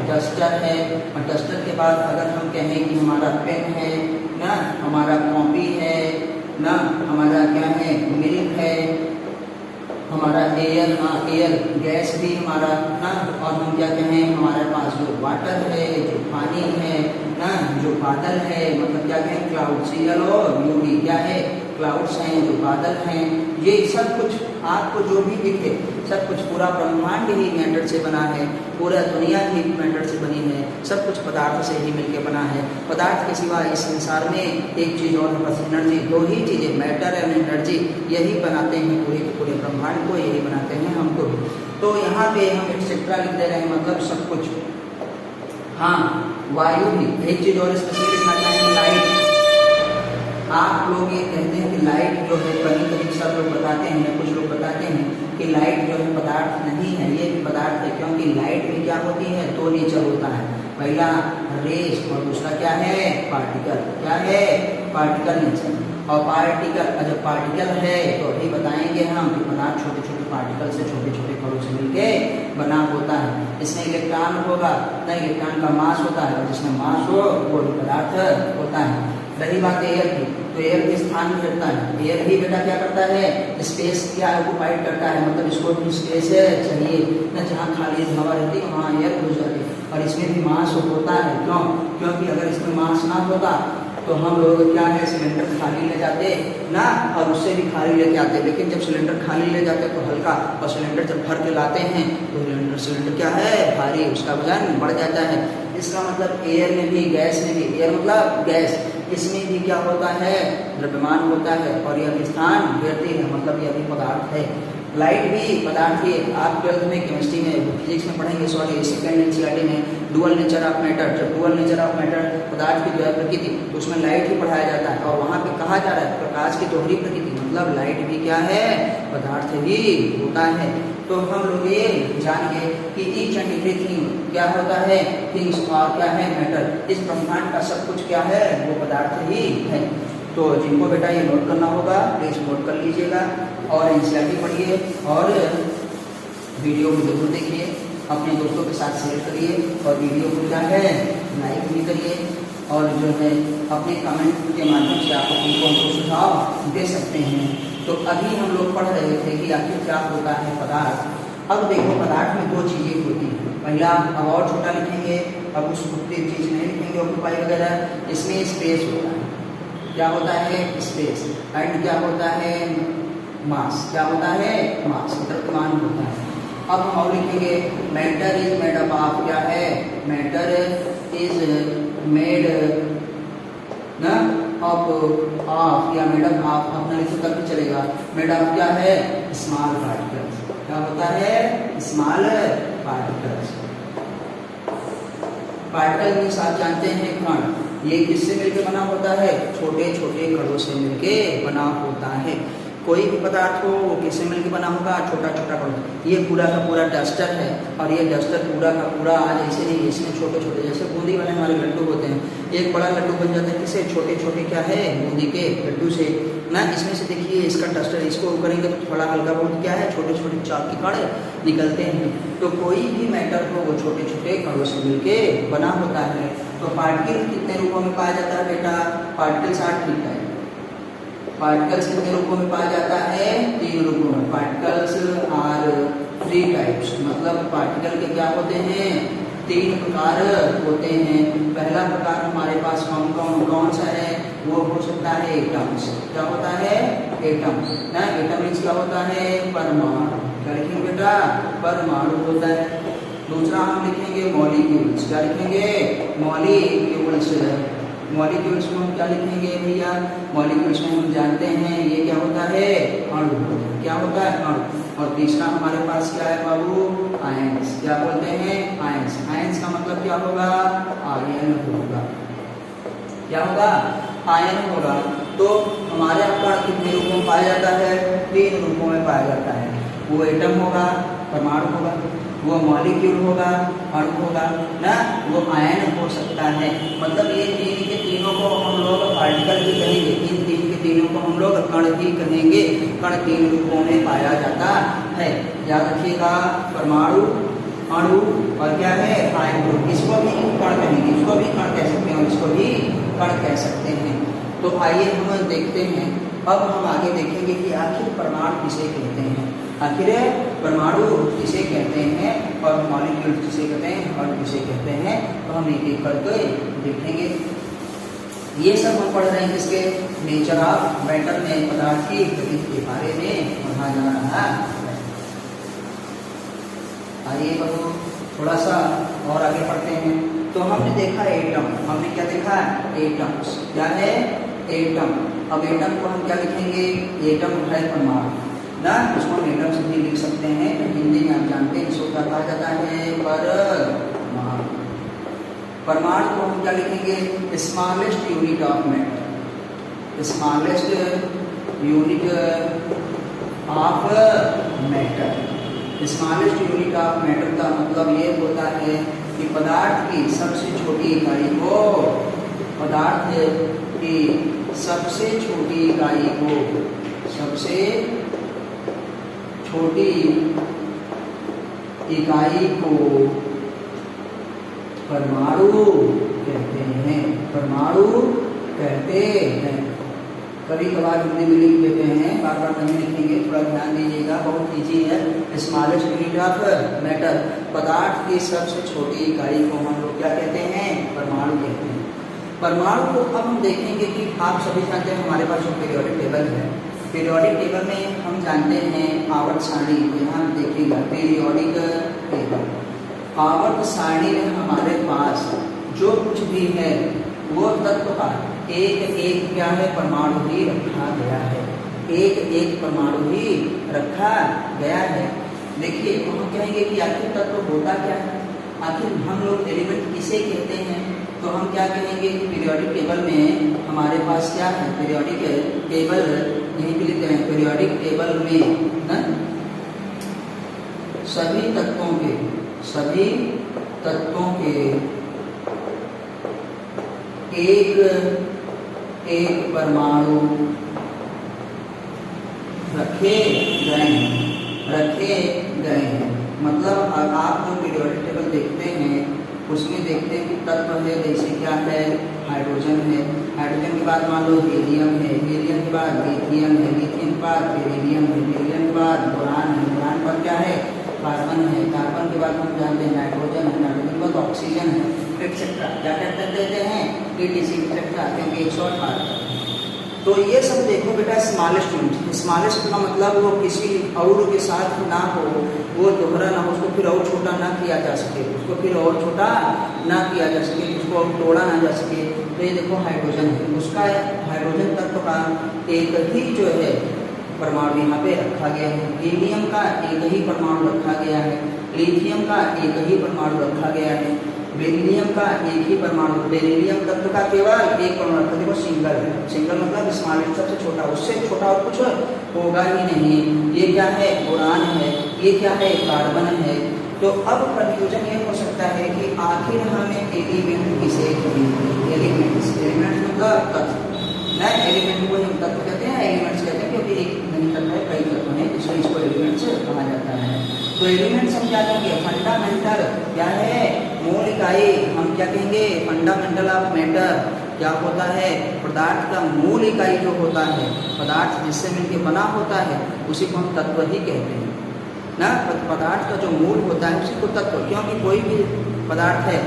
डस्टर है। और डस्टर के बाद अगर हम कहें कि हमारा पेन है ना, हमारा कॉपी है ना, हमारा क्या है, मिल्क है, हमारा एयर, हाँ एयर गैस भी हमारा ना। और हम क्या कहें, हमारे पास जो वाटर है, जो पानी है ना, जो बादल है, मतलब क्या कहें, क्लाउड्स। येलो ब्लू क्या है, क्लाउड्स हैं, जो बादल हैं। ये सब कुछ आपको जो भी दिखे, सब कुछ पूरा ब्रह्मांड ही मैटर से बना है, पूरा दुनिया ही मैटर से बनी है, सब कुछ पदार्थ से ही मिलकर बना है। पदार्थ के सिवा इस संसार में एक चीज़ और है, बस एनर्जी। दो ही चीज़ें, मैटर एंड एनर्जी, यही बनाते हैं पूरे के पूरे ब्रह्मांड को, यही बनाते हैं हमको भी। तो यहाँ पे हम एक्सेट्रा लिख दे रहे हैं, मतलब सब कुछ। हाँ, वायु भी। एक चीज़ और स्पेशली लिखना चाहेंगे, लाइट। आप लोग ये कहते हैं कि लाइट जो है, कभी कभी सब लोग बताते हैं या कुछ लोग बताते हैं कि लाइट जो है पदार्थ नहीं है, ये भी पदार्थ है। क्योंकि लाइट में क्या होती है, दो नेचर होता है, पहला रेस और दूसरा क्या है, पार्टिकल। क्या है, पार्टिकल नेचर। और पार्टिकल, जब पार्टिकल है तो अभी बताएंगे हम कि पदार्थ छोटे छोटे पार्टिकल से, छोटे छोटे कणों से मिलके बना होता है। इसमें इलेक्ट्रॉन होगा ना, इलेक्ट्रॉन का मास होता है, और जिसमें मास हो वो भी पदार्थ होता है। रही बात एयर की, तो एयर के स्थान में रहता है। एयर ही बेटा क्या करता है, स्पेस क्या ऑक्युपाइड करता है, मतलब इसको भी स्पेस चाहिए ना, जहाँ खाली हवा रहती है वहाँ एयर घुस जाती है। और इसमें भी मास होता है, क्यों, क्योंकि अगर इसमें मास ना होता तो हम लोग क्या है, सिलेंडर खाली ले जाते ना, और उससे भी खाली लेके आते। लेकिन जब सिलेंडर खाली ले जाते तो हल्का, और सिलेंडर जब भर के लाते हैं तो सिलेंडर क्या है, भारी, उसका वजन बढ़ जाता है। इसका मतलब एयर में भी, गैस में भी, एयर मतलब गैस, इसमें भी क्या होता है, द्रव्यमान होता है, और यह स्थान घेरती है, मतलब यह भी पदार्थ है। लाइट भी पदार्थ ही। आप 12th में केमिस्ट्री में, फिजिक्स में पढ़ेंगे, सॉरी सेकेंड एनसीईआरटी में, डुअल नेचर ऑफ मैटर। जब डुअल नेचर ऑफ मैटर पदार्थ की जो है प्रकृति, तो उसमें लाइट ही पढ़ाया जाता है। और वहाँ पे कहा जा रहा है प्रकाश की दोहरी प्रकृति, मतलब लाइट भी क्या है, पदार्थ ही होता है। तो हम लोग ये जानिए कि ईच एंड एवरीथिंग क्या होता है, थिंग्स, और क्या है, मैटर। इस ब्रह्मांड का सब कुछ क्या है, वो पदार्थ ही है। तो जिनको बेटा ये नोट करना होगा प्लीज नोट कर लीजिएगा, और एनसीईआरटी पढ़िए, और वीडियो को जरूर देखिए, अपने दोस्तों के साथ शेयर करिए, और वीडियो को क्या है, लाइक भी करिए, और जो है अपने कमेंट के माध्यम से आप हमको सुझाव दे सकते हैं। तो अभी हम लोग पढ़ रहे थे कि आखिर क्या होता है पदार्थ। अब देखो पदार्थ में दो चीज़ें होती हैं। पहला, अब और छोटा लिखेंगे, अब उस उतनी चीज़ नहीं लिखेंगे ऑक्यूपाई वगैरह। इसमें स्पेस होता है, क्या होता है, स्पेस। एंड क्या होता है, मास। क्या होता है, मास, द्रव्यमान होता है। अब हम और लिखेंगे, matter is made up of, क्या है, मैटर इज मेड ना ऑफ या मेड अप ऑफ, अपना लिखो तब भी चलेगा। मेड ऑफ क्या है, स्मॉल पार्टिकल्स। क्या होता है, स्मॉल पार्टिकल्स। पार्टिकल मीन्स आप जानते हैं कण। ये किससे मिलकर बना होता है, छोटे छोटे कणों से मिलकर बना होता है। कोई भी पदार्थ हो वो किससे मिलकर बना होगा, छोटा छोटा कण। ये पूरा का पूरा डस्टर है, और ये डस्टर पूरा का पूरा आज ऐसे नहीं, इसमें छोटे छोटे जैसे बूंदी वाले हमारे लड्डू होते हैं, एक बड़ा लड्डू बन जाता है किससे, छोटे छोटे क्या है, बूंदी के लड्डू से ना। इसमें से देखिए इसका डस्टर, इसको करेंगे तो थोड़ा हल्का बहुत क्या है, छोटे छोटे चाक के कण निकलते हैं। तो कोई भी मैटर हो वो छोटे छोटे कणों से मिलकर बना होता है। तो पार्टिकल कितने रूपों में पाया जाता है बेटा, पार्टिकल्स आर ठीक है। पार्टिकल्स कितने रूपों में पाया जाता है, 3 रूपों में। पार्टिकल्स आर 3 टाइप्स, मतलब पार्टिकल के क्या होते हैं, 3 प्रकार होते हैं। पहला प्रकार हमारे पास कौन सा है, वो हो सकता है एटम्स। क्या होता है, एटम ना। एटम मीन्स क्या होता है, परमाणु। क्या लिखेंगे बेटा, परमाणु होता है। दूसरा हम लिखेंगे मॉलिक्यूल्स। क्या लिखेंगे, मॉलिक्यूल्स। मॉलिक्यूल्स में हम क्या लिखेंगे भैया, मॉलिक्यूल्स में हम जानते हैं ये क्या होता है, अणु। क्या होता है, अणु। और तीसरा हमारे पास क्या है बाबू, आयंस। क्या बोलते हैं, आयंस। आयंस का मतलब क्या होगा, आयन होगा। क्या होगा, आयन होगा। तो हमारे आपका कितने रूपों में पाया जाता है, 3 रूपों में पाया जाता है। वो एटम होगा, परमाणु होगा, वो मॉलिक्यूल होगा, अणु होगा ना, वो आयन हो सकता है। मतलब ये तीन के तीनों को हम लोग पार्टिकल भी कहेंगे, इन तीन के तीनों को हम लोग कण भी कहेंगे। कण तीन रूपों में पाया जाता है, याद रखिएगा। परमाणु, अणु और क्या है, आयन। इसको भी कण कहेंगे, इसको भी कण कह सकते हैं और इसको भी कण कह सकते हैं। तो आइए हम देखते हैं, अब हम आगे देखेंगे कि आखिर परमाणु किसे कहते हैं, आखिर परमाणु किसे कहते हैं और मॉलिक्यूल किसे कहते हैं और किसे कहते हैं। तो हम एक एक करके देखेंगे। ये सब हम पढ़ रहे हैं किसके, नेचर ऑफ मैटर में, पदार्थ की गति के बारे में पढ़ा जा रहा है। आइए बच्चों थोड़ा सा और आगे पढ़ते हैं। तो हमने देखा एटम, हमने क्या देखा, एटम्स। क्या है, एटम। अब एटम को हम क्या लिखेंगे, एटम है परमाणु ना, उसको हम एटम से भी लिख सकते हैं। तो हिंदी में आप जानते हैं इसको क्या कहा जाता है, परमाणु। परमाणु को हम क्या लिखेंगे, smallest unit of matter, smallest unit of matter. Smallest unit of matter का मतलब ये होता है कि पदार्थ की सबसे छोटी इकाई को, पदार्थ की सबसे छोटी इकाई को, सबसे छोटी इकाई को परमाणु कहते हैं, परमाणु कहते हैं। कभी कभार हिंदी में लिख देते हैं, बार बार नहीं लिखेंगे, थोड़ा ध्यान दीजिएगा, बहुत ईजी है। स्मॉलेस्ट यूनिट ऑफ मैटर, पदार्थ की सबसे छोटी इकाई को हम लोग क्या कहते हैं, परमाणु कहते हैं। परमाणु को अब हम देखेंगे कि आप सभी जानते हैं हमारे पास जो पीरियोडिक टेबल है, पीरियोडिक टेबल में हम जानते हैं आवर्त सारणी, यहाँ देखिएगा पीरियोडिक टेबल। आवर्त सारणी में हमारे पास जो कुछ भी है वो तत्व का एक एक क्या है, परमाणु ही रखा गया है, एक एक परमाणु ही रखा गया है। देखिए तो हम कहेंगे कि आखिर तत्व होता क्या है, आखिर हम लोग एलिमेंट किसे कहते हैं। तो हम क्या कहेंगे कि पीरियोडिक टेबल में हमारे पास क्या है, पीरियोडिक टेबल यहीं पे लिखते हैं, पीरियोडिक टेबल में ना सभी तत्वों के एक एक परमाणु रखे गए हैं। मतलब आप जो पीरियोडिक टेबल देखते हैं उसमें देखते हैं कि तत्व है, जैसे क्या है, हाइड्रोजन है, हाइड्रोजन के बाद मान लो हीलियम है, हीलियम के बाद लिथियम है, लिथियम के बाद बेरिलियम है, बेरिलियम के बाद बोरान है, बोरान पर क्या है, कार्बन है, कार्बन के बाद हम जानते हैं नाइट्रोजन है, नाइट्रोजन के बाद ऑक्सीजन है, एक्सेट्रा। क्या कहते देते हैं, ETC एक्सेट्रा, क्योंकि 118। तो ये सब देखो बेटा स्मॉलेस्ट यूनिट। स्मॉलेस्ट का मतलब वो किसी और के साथ ना हो, वो दोहरा ना हो, उसको फिर और छोटा ना किया जा सके, उसको फिर और छोटा ना किया जा सके, उसको तोड़ा ना जा सके। तो ये देखो हाइड्रोजन है, उसका हाइड्रोजन तत्व का एक ही जो है परमाणु यहाँ पे रखा गया है, हीलियम का एक ही परमाणु रखा गया है, लिथियम का एक ही परमाणु रखा गया है, बेरिलियम का एक ही परमाणु, बेरिलियम तत्व का केवल एक परमाणु रखा, देखो सिंगल है, सिंगल मतलब स्मॉलेस्ट सबसे छोटा, उससे छोटा और कुछ होगा ही नहीं। ये क्या है, बोरान है, ये क्या है, कार्बन है। तो अब कंफ्यूजन ये हो सकता है कि आखिर हमें एलिमेंट किसे कहेंगे, एलिमेंट्स मतलब तत्व, नए एलिमेंट को हम तत्व कहते हैं, एलिमेंट्स कहते हैं, क्योंकि एक नहीं तत्व है, कई तत्व हैं, इसलिए इसको एलिमेंट्स कहा जाता है। तो एलिमेंट्स हम क्या कहेंगे, फंडामेंटल क्या है, मूल इकाई, हम क्या कहेंगे, फंडामेंटल ऑफ मैटर। क्या होता है, पदार्थ का मूल इकाई जो होता है, पदार्थ जिससे मिलकर बना होता है उसी को हम तत्व ही कहते हैं ना। पदार्थ का जो मूल होता है उसी को तत्व, क्योंकि कोई भी पदार्थ है,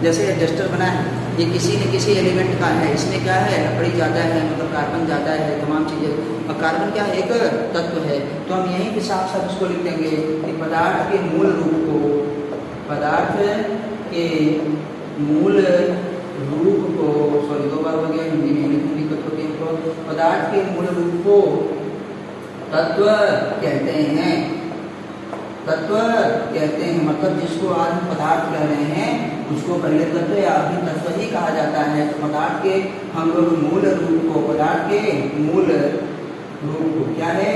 जैसे एडजस्टर बना है, ये किसी न किसी एलिमेंट का है, इसमें क्या है, लकड़ी ज़्यादा है, मतलब कार्बन ज़्यादा है, तमाम चीज़ें, और कार्बन क्या है, एक तत्व है। तो हम यहीं पे साफ साफ इसको लिख देंगे कि पदार्थ के मूल रूप को, पदार्थ के मूल रूप को, सॉरी 2 बार हो गया, हिंदी में लिखने की दिक्कत होती है हमको, पदार्थ के मूल रूप को तत्व कहते हैं, तत्व कहते हैं। मतलब जिसको आज हम पदार्थ कह रहे हैं उसको पहले तत्व या अभी तत्व ही कहा जाता है। तो पदार्थ के हम लोग मूल रूप को, पदार्थ के मूल रूप को क्या है,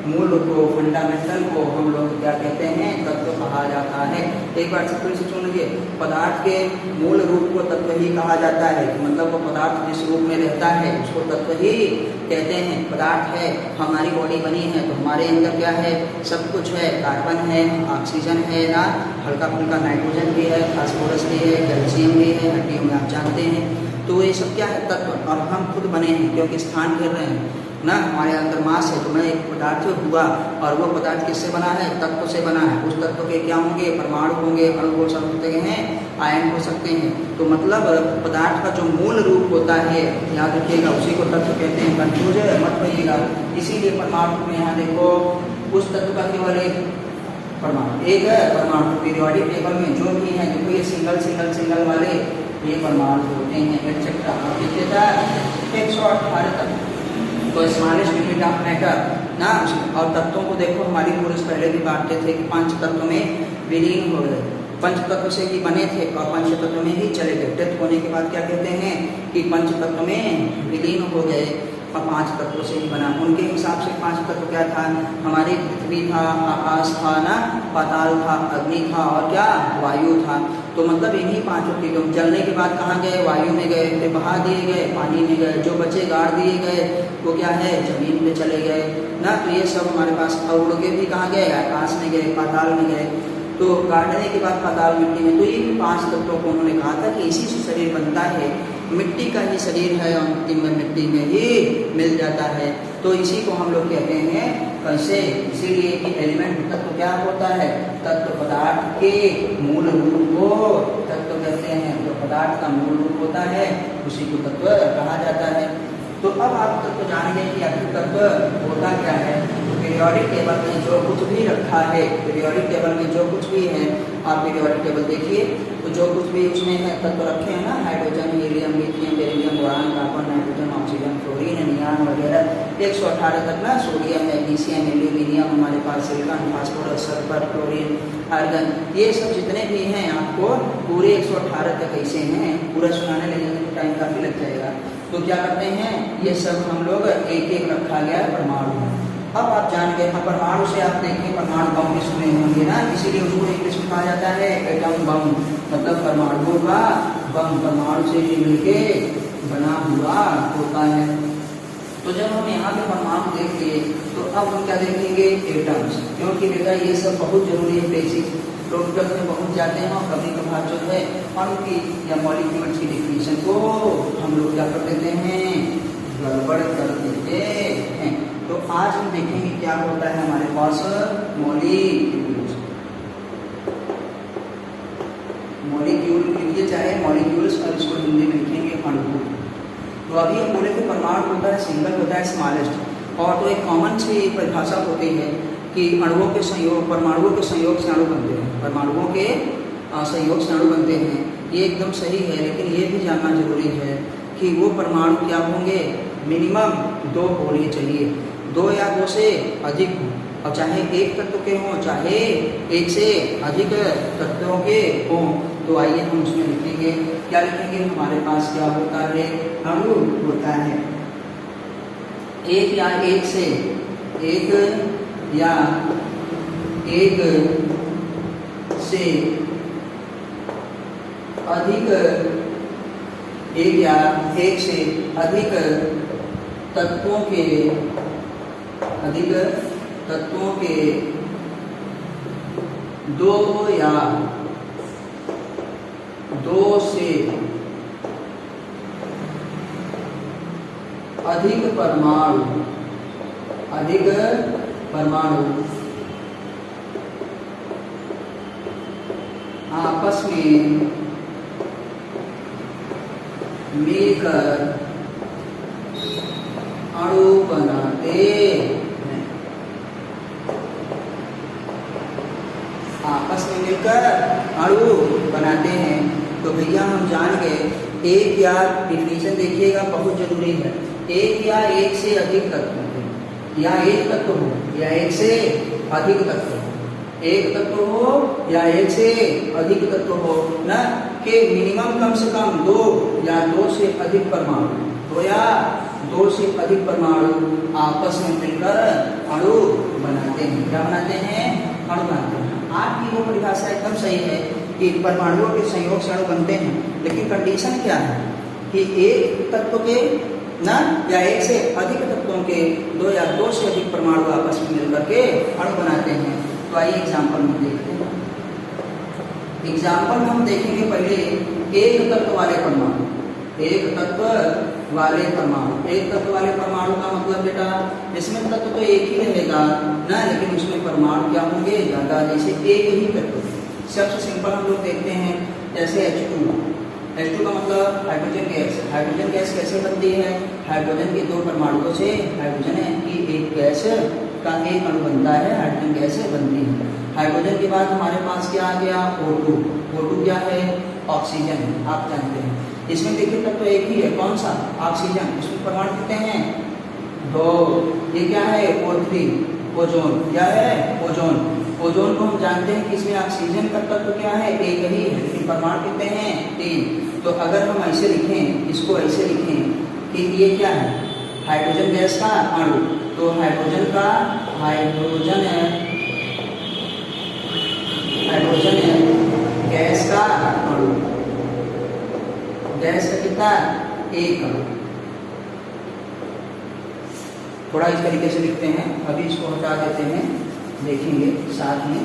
मूल को, फंडामेंटल को हम लोग क्या कहते हैं, तत्व कहा जाता है। एक बार से फिर से सुन लीजिए, पदार्थ के मूल रूप को तत्व ही कहा जाता है, मतलब वो पदार्थ जिस रूप में रहता है उसको तत्व ही कहते हैं। पदार्थ है, हमारी बॉडी बनी है तो हमारे अंदर क्या है, सब कुछ है, कार्बन है, ऑक्सीजन है ना, हल्का फुल्का नाइट्रोजन भी है, फास्फोरस भी है, कैल्शियम भी है, हड्डियों में आप जानते हैं। तो ये सब क्या है, तत्व। और हम खुद बने हैं क्योंकि स्थान घेर रहे हैं ना, हमारे अंदर मास है तो मैं एक पदार्थ हुआ, और वो पदार्थ किससे बना है, तत्व से बना है। उस तत्व के क्या होंगे, परमाणु होंगे, अणु हो सकते हैं, आयन हो सकते हैं। तो मतलब पदार्थ का जो मूल रूप होता है, याद रखिएगा, उसी को तत्व कहते हैं, कंफ्यूज मत होइएगा। इसीलिए परमाणु में यहाँ देखो, उस तत्व का केवल एक परमाणु, एक है परमाणु। पीरियोडिक टेबल में जो भी है देखो, ये सिंगल सिंगल सिंगल वाले ये परमाणु होते हैं, एक्सेट्रा। अब कितने था, 118 तक। तो स्मॉलेस्ट यूनिट ऑफ मैटर ना। और तत्वों को देखो, हमारी पुरुष पहले भी बांटते थे कि 5 तत्व में विलीन हो गए, 5 तत्व से ही बने थे और 5 तत्व में ही चले गए। डेथ होने के बाद क्या कहते हैं कि 5 तत्व में विलीन हो गए और 5 तत्वों से ही बना। उनके हिसाब से 5 तत्व क्या था, हमारी पृथ्वी था, आकाश था ना, पाताल था, अग्नि था और क्या, वायु था। तो मतलब इन्हीं 5 चीजों, जलने के बाद कहाँ गए, वायु में गए, फिर बहा दिए गए, पानी में गए, जो बचे गाड़ दिए गए वो क्या है, जमीन में चले गए ना। तो ये सब हमारे पास। और उड़ के भी कहाँ गए, आकाश में गए, पाताल में गए। तो गाड़ने के बाद पाताल मिट्टी में। तो ये 5 तत्वों को उन्होंने कहा था कि इसी से शरीर बनता है, मिट्टी का ही शरीर है और अंतिम में मिट्टी में ही मिल जाता है। तो इसी को हम लोग कहते हैं कैसे, इसीलिए कि एलिमेंट तत्व क्या होता है, तत्व पदार्थ के मूल रूप को तत्व कहते हैं। तो पदार्थ का मूल रूप होता है, उसी को तत्व कहा जाता है। तो अब आप तत्व जान गए कि आखिर तत्व होता क्या है। पीरियोडिक टेबल में जो कुछ भी रखा है, पीरियोडिक टेबल में जो कुछ भी है, आप पीरियोडिक टेबल देखिए तो जो कुछ भी उसमें है तत्व रखे हैं ना, hydrogen, helium, lithium, beryllium, boron, carbon, nitrogen, oxygen, fluorine, neon वगैरह 118 तक ना, सोडियम, मैग्नीशियम, एल्यूमिनियम, हमारे पास silicon, phosphorus, sulphur, chlorine, argon, ये सब जितने भी हैं आपको पूरे 118 तक ऐसे हैं। पूरा सुनाने लगेंगे तो टाइम काफ़ी लग जाएगा। तो क्या करते हैं, ये सब हम लोग एक एक रखा गया है परमाणु। अब आप जान गए, परमाणु से आप देखें, परमाणु बम भी सुने होंगे ना, इसीलिए उसको इंग्लिश में कहा जाता है एटम बम, मतलब परमाणुओं का बम, परमाणु से मिलके बना हुआ होता है। तो जब हम यहाँ पे परमाणु देख लिए तो अब हम क्या देखेंगे, एटम्स, क्योंकि बेटा ये सब बहुत जरूरी है, बेसिक टॉपिक में पहुँच जाते हैं और कभी कभार जो है अणु की या मॉलिक्यूल्स की डिफिनेशन को हम लोग क्या कर देते हैं, गड़बड़ कर देते हैं। तो आज हम देखेंगे क्या होता है हमारे पास मॉलिक्यूल्स। मॉलिक्यूल लिखिए, चाहे मॉलिक्यूल्स, और इसको हिंदी में लिखेंगे अणु। तो अभी हम बोले कि परमाणु होता है सिंगल, होता है स्मॉलेस्ट। और तो एक कॉमन सी परिभाषा होती है कि अणुओं के संयोग, परमाणुओं के संयोग से अणु बनते हैं, परमाणुओं के संयोग से अणु बनते हैं। ये एकदम सही है, लेकिन ये भी जानना जरूरी है कि वो परमाणु क्या होंगे, मिनिमम 2 होने चाहिए, 2 या 2 से अधिक हो, और चाहे एक तत्व के हों, चाहे एक से अधिक तत्वों के हों। तो आइए हम उसमें लिखेंगे, क्या लिखेंगे, हमारे पास क्या होता है, अणु होता है। एक या एक से अधिक, एक या एक से अधिक तत्वों के, दो या 2 से अधिक परमाणु आपस में मिलकर अणु बनाते हैं, आपस में मिलकर अणु बनाते हैं। तो भैया हम जान गए, एक या डिफिनेशन देखिएगा बहुत जरूरी है, एक या एक से अधिक तत्व हो, या एक तत्व हो या एक से अधिक तत्व हो, एक तत्व हो या एक से अधिक तत्व हो ना, के मिनिमम कम से कम 2 या 2 से अधिक परमाणु, 2 या 2 से अधिक परमाणु आपस में मिलकर अणु बनाते हैं। क्या बनाते हैं? अणु बनाते हैं। आपकी वो परिभाषा एकदम सही है कि परमाणुओं के संयोग से अणु बनते हैं, लेकिन कंडीशन क्या है कि एक तत्व के ना या एक से अधिक तत्वों के 2 या 2 से अधिक परमाणु आपस में मिलकर के अणु बनाते हैं। तो आइए एग्जाम्पल में देखते हैं। एग्जाम्पल हम देखेंगे पहले एक तत्व वाले परमाणु। एक तत्व वाले परमाणु, एक तत्व वाले परमाणु का मतलब बेटा इसमें तत्व तो एक ही रहेगा ना, लेकिन उसमें परमाणु क्या होंगे? ज्यादा। जैसे एक ही तत्व, सबसे सिंपल हम लोग देखते हैं जैसे H2। H2 का मतलब हाइड्रोजन गैस। हाइड्रोजन गैस कैसे बनती है? हाइड्रोजन के 2 परमाणुओं से हाइड्रोजन की एक गैस का एक अणु बनता है, हाइड्रोजन गैस बनती है। हाइड्रोजन के बाद हमारे पास क्या आ गया? O2। O2 क्या है? ऑक्सीजन है, आप जानते हैं। इसमें देखिए तत्व तो एक ही है, कौन सा? ऑक्सीजन। इसमें परमाणु कितने हैं? 2। ये क्या है? O3, ozone. क्या है? ओजोन। ओजोन को हम जानते हैं कि इसमें ऑक्सीजन का तत्व क्या है? एक ही है, लेकिन परमाणु कितने हैं? 3। तो अगर हम ऐसे लिखें, इसको ऐसे लिखें कि ये क्या है? हाइड्रोजन गैस का अणु। तो हाइड्रोजन गैस का अणु, गैस का कितना? एक अणु। थोड़ा इस तरीके से लिखते हैं, अभी इसको हटा देते हैं, देखेंगे साथ में।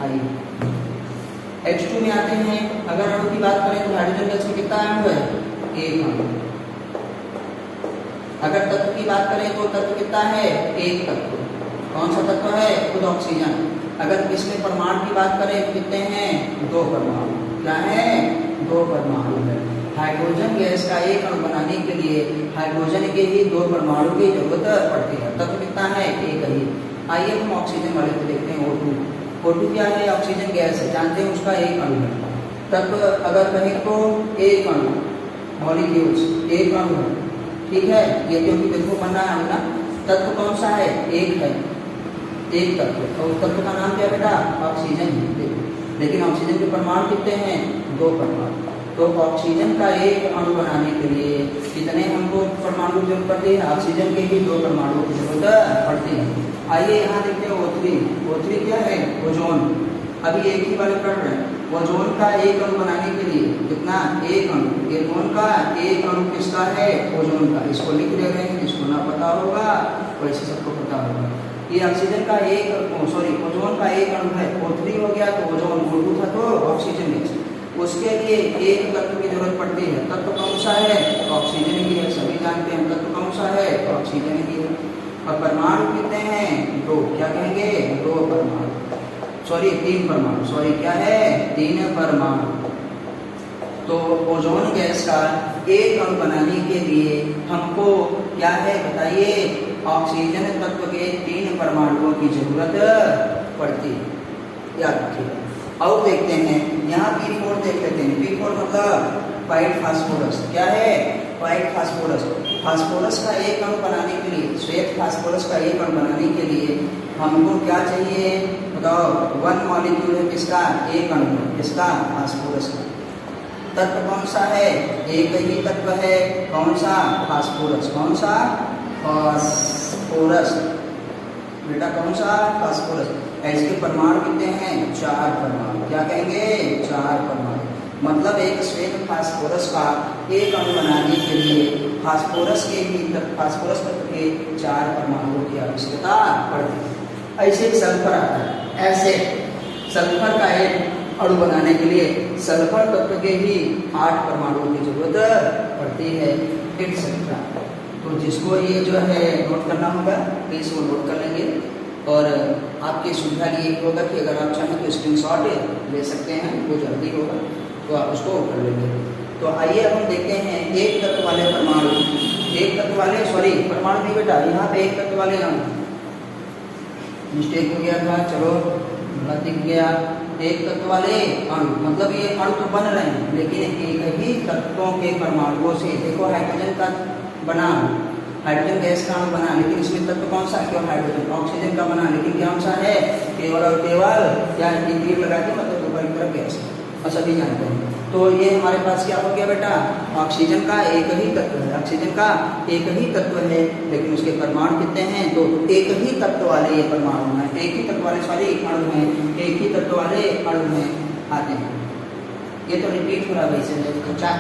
आइए H2 में आते हैं। अगर अणु की बात करें तो हाइड्रोजन गैस में कितना अणु है? एक अणु। अगर तत्व की बात करें तो तत्व कितना है? एक तत्व। कौन सा तत्व है? खुद ऑक्सीजन। अगर इसमें परमाणु की बात करें तो कितने हैं? 2 परमाणु। क्या है? 2 परमाणु है। हाइड्रोजन गैस का एक अणु बनाने के लिए हाइड्रोजन के ही 2 परमाणु की जरूरत पड़ती है। तत्व कितना है? एक ही। आइए हम ऑक्सीजन वाले को देखते हैं। O2। O2 क्या है? ऑक्सीजन गैस है, जानते हैं, उसका एक अणु है। तत्व अगर कहें तो एक अणु, मॉलिक्यूल्स, एक अणु है, ठीक है। ये क्योंकि देखो बनना है ना, तत्व कौन सा है? एक है, एक तत्व। और तत्व का नाम क्या बेटा? ऑक्सीजन है। लेकिन ऑक्सीजन के परमाणु कितने हैं? 2 परमाणु। तो ऑक्सीजन का एक अणु बनाने के लिए कितने हमको परमाणु की जरूरत पड़ती है? ऑक्सीजन के ही 2 परमाणु की जरूरत पड़ती है। आइए यहाँ देखते हैं O3। O3 क्या है? ओजोन। अभी एक ही वाले पढ़ रहे हैं। ओजोन का एक अणु बनाने के लिए कितना? एक अणु। ओजोन का एक अणु किसका है? ओजोन का। इसको लिख ले रहे हैं, जिसको ना पता होगा वैसे सबको पता होगा। ये ऑक्सीजन का ओजोन का एक अणु है। O3 हो गया तो ओजोन, O2 था तो ऑक्सीजन गैस। उसके लिए एक तत्व की जरूरत पड़ती है। तत्व कौन सा है? ऑक्सीजन ही है, सभी जानते हैं। तत्व कौन सा है? ऑक्सीजन ही है। और परमाणु कितने हैं? 2। क्या कहेंगे? 2 परमाणु। 3 परमाणु। क्या है? 3 परमाणु। तो ओजोन गैस का एक अणु बनाने के लिए हमको क्या है बताइए? ऑक्सीजन तत्व के 3 परमाणुओं की जरूरत पड़ती है, याद रखिएगा। और देखते हैं यहाँ P4 देख लेते हैं। P4 मतलब पाइड फास्फोरस। क्या है? Pied phosphorus. फास्फोरस का एक अणु बनाने के लिए, श्वेत फास्फोरस का एक अणु बनाने के लिए हमको क्या चाहिए बताओ? 1 मॉलिक्यूल है किसका? एक अणु है, किसका? फास्फोरस का। तत्व कौन सा है? एक ही तत्व है, कौन सा? फास्फोरस। कौन सा? फास्फोरस बेटा, कौन सा? फास्फोरस। इसके परमाणु कितने हैं? 4 परमाणु। क्या कहेंगे? 4 परमाणु। मतलब एक श्वेत फास्फोरस का एक अणु बनाने के लिए फास्फोरस तत्व के 4 परमाणुओं की आवश्यकता पड़ती है। ऐसे सल्फर आता है। ऐसे सल्फर का एक अणु बनाने के लिए सल्फर तत्व के ही 8 परमाणुओं की जरूरत पड़ती है, एक्सेट्रा। तो जिसको ये जो है नोट करना होगा प्लीज वो नोट कर लेंगे। और आपकी सुविधा लिए होगा कि अगर आप चाहें तो स्क्रीनशॉट ले सकते हैं, वो जल्दी होगा तो आप उसको कर लेंगे। तो आइए अब हम देखते हैं एक तत्व वाले परमाणु। एक तत्व वाले परमाणु नहीं बेटा, यहाँ पे एक तत्व वाले अणु, मिस्टेक हो गया था, चलो गलत दिख गया। एक तत्व वाले अणु मतलब ये अणु तो बन रहे हैं, लेकिन एक ही तत्वों के परमाणुओं से, देखो हाइड्रोजन का बना, हाइड्रोजन गैस का अणु बना, लेकिन इसमें तत्व कौन सा? केवल हाइड्रोजन। ऑक्सीजन का बना, लेकिन कौन सा है? केवल और केवल, या इंटीग्रेट लगा के मतलब ऊपर की तरफ गैस, और सभी जानते हैं। तो ये हमारे पास क्या हो गया बेटा, ऑक्सीजन का एक ही तत्व है, ऑक्सीजन का एक ही तत्व है, लेकिन उसके परमाणु कितने हैं, तो एक ही तत्व वाले ये परमाणु हैं, एक ही तत्व वाले सॉरी अणु हैं, एक ही तत्व वाले अणु में आते हैं। ये तो रिपीट हो रहा है वैसे जैसे फंसा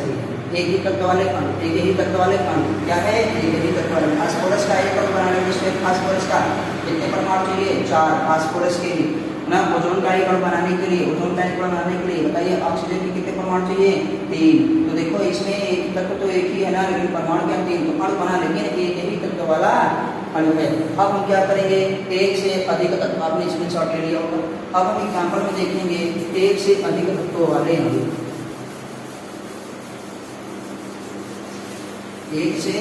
रही है। एक ही तत्व वाले अणु, एक ही तत्व वाले अणु क्या है, एक ही तत्व वाले। फास्फोरस का एक अणु बनाने के लिए फास्फोरस का कितने परमाणु चाहिए, 4 फास्फोरस के लिए ना। ओजोन का एक अणु बनाने के लिए, ओजोन का एक अणु बनाने के लिए बताइए ऑक्सीजन के कितने परमाणु चाहिए, 3। तो देखो इसमें एक तत्व तो एक ही है ना, लेकिन परमाणु क्या 3, तो अणु बना लेकिन एक ही तत्व वाला अणु है। अब हम क्या करेंगे, एक से अधिक तत्व, आपने स्क्रीनशॉट ले लिया होगा। अब हम एग्जाम्पल में देखेंगे एक से अधिक तत्वों वाले अणु, एक से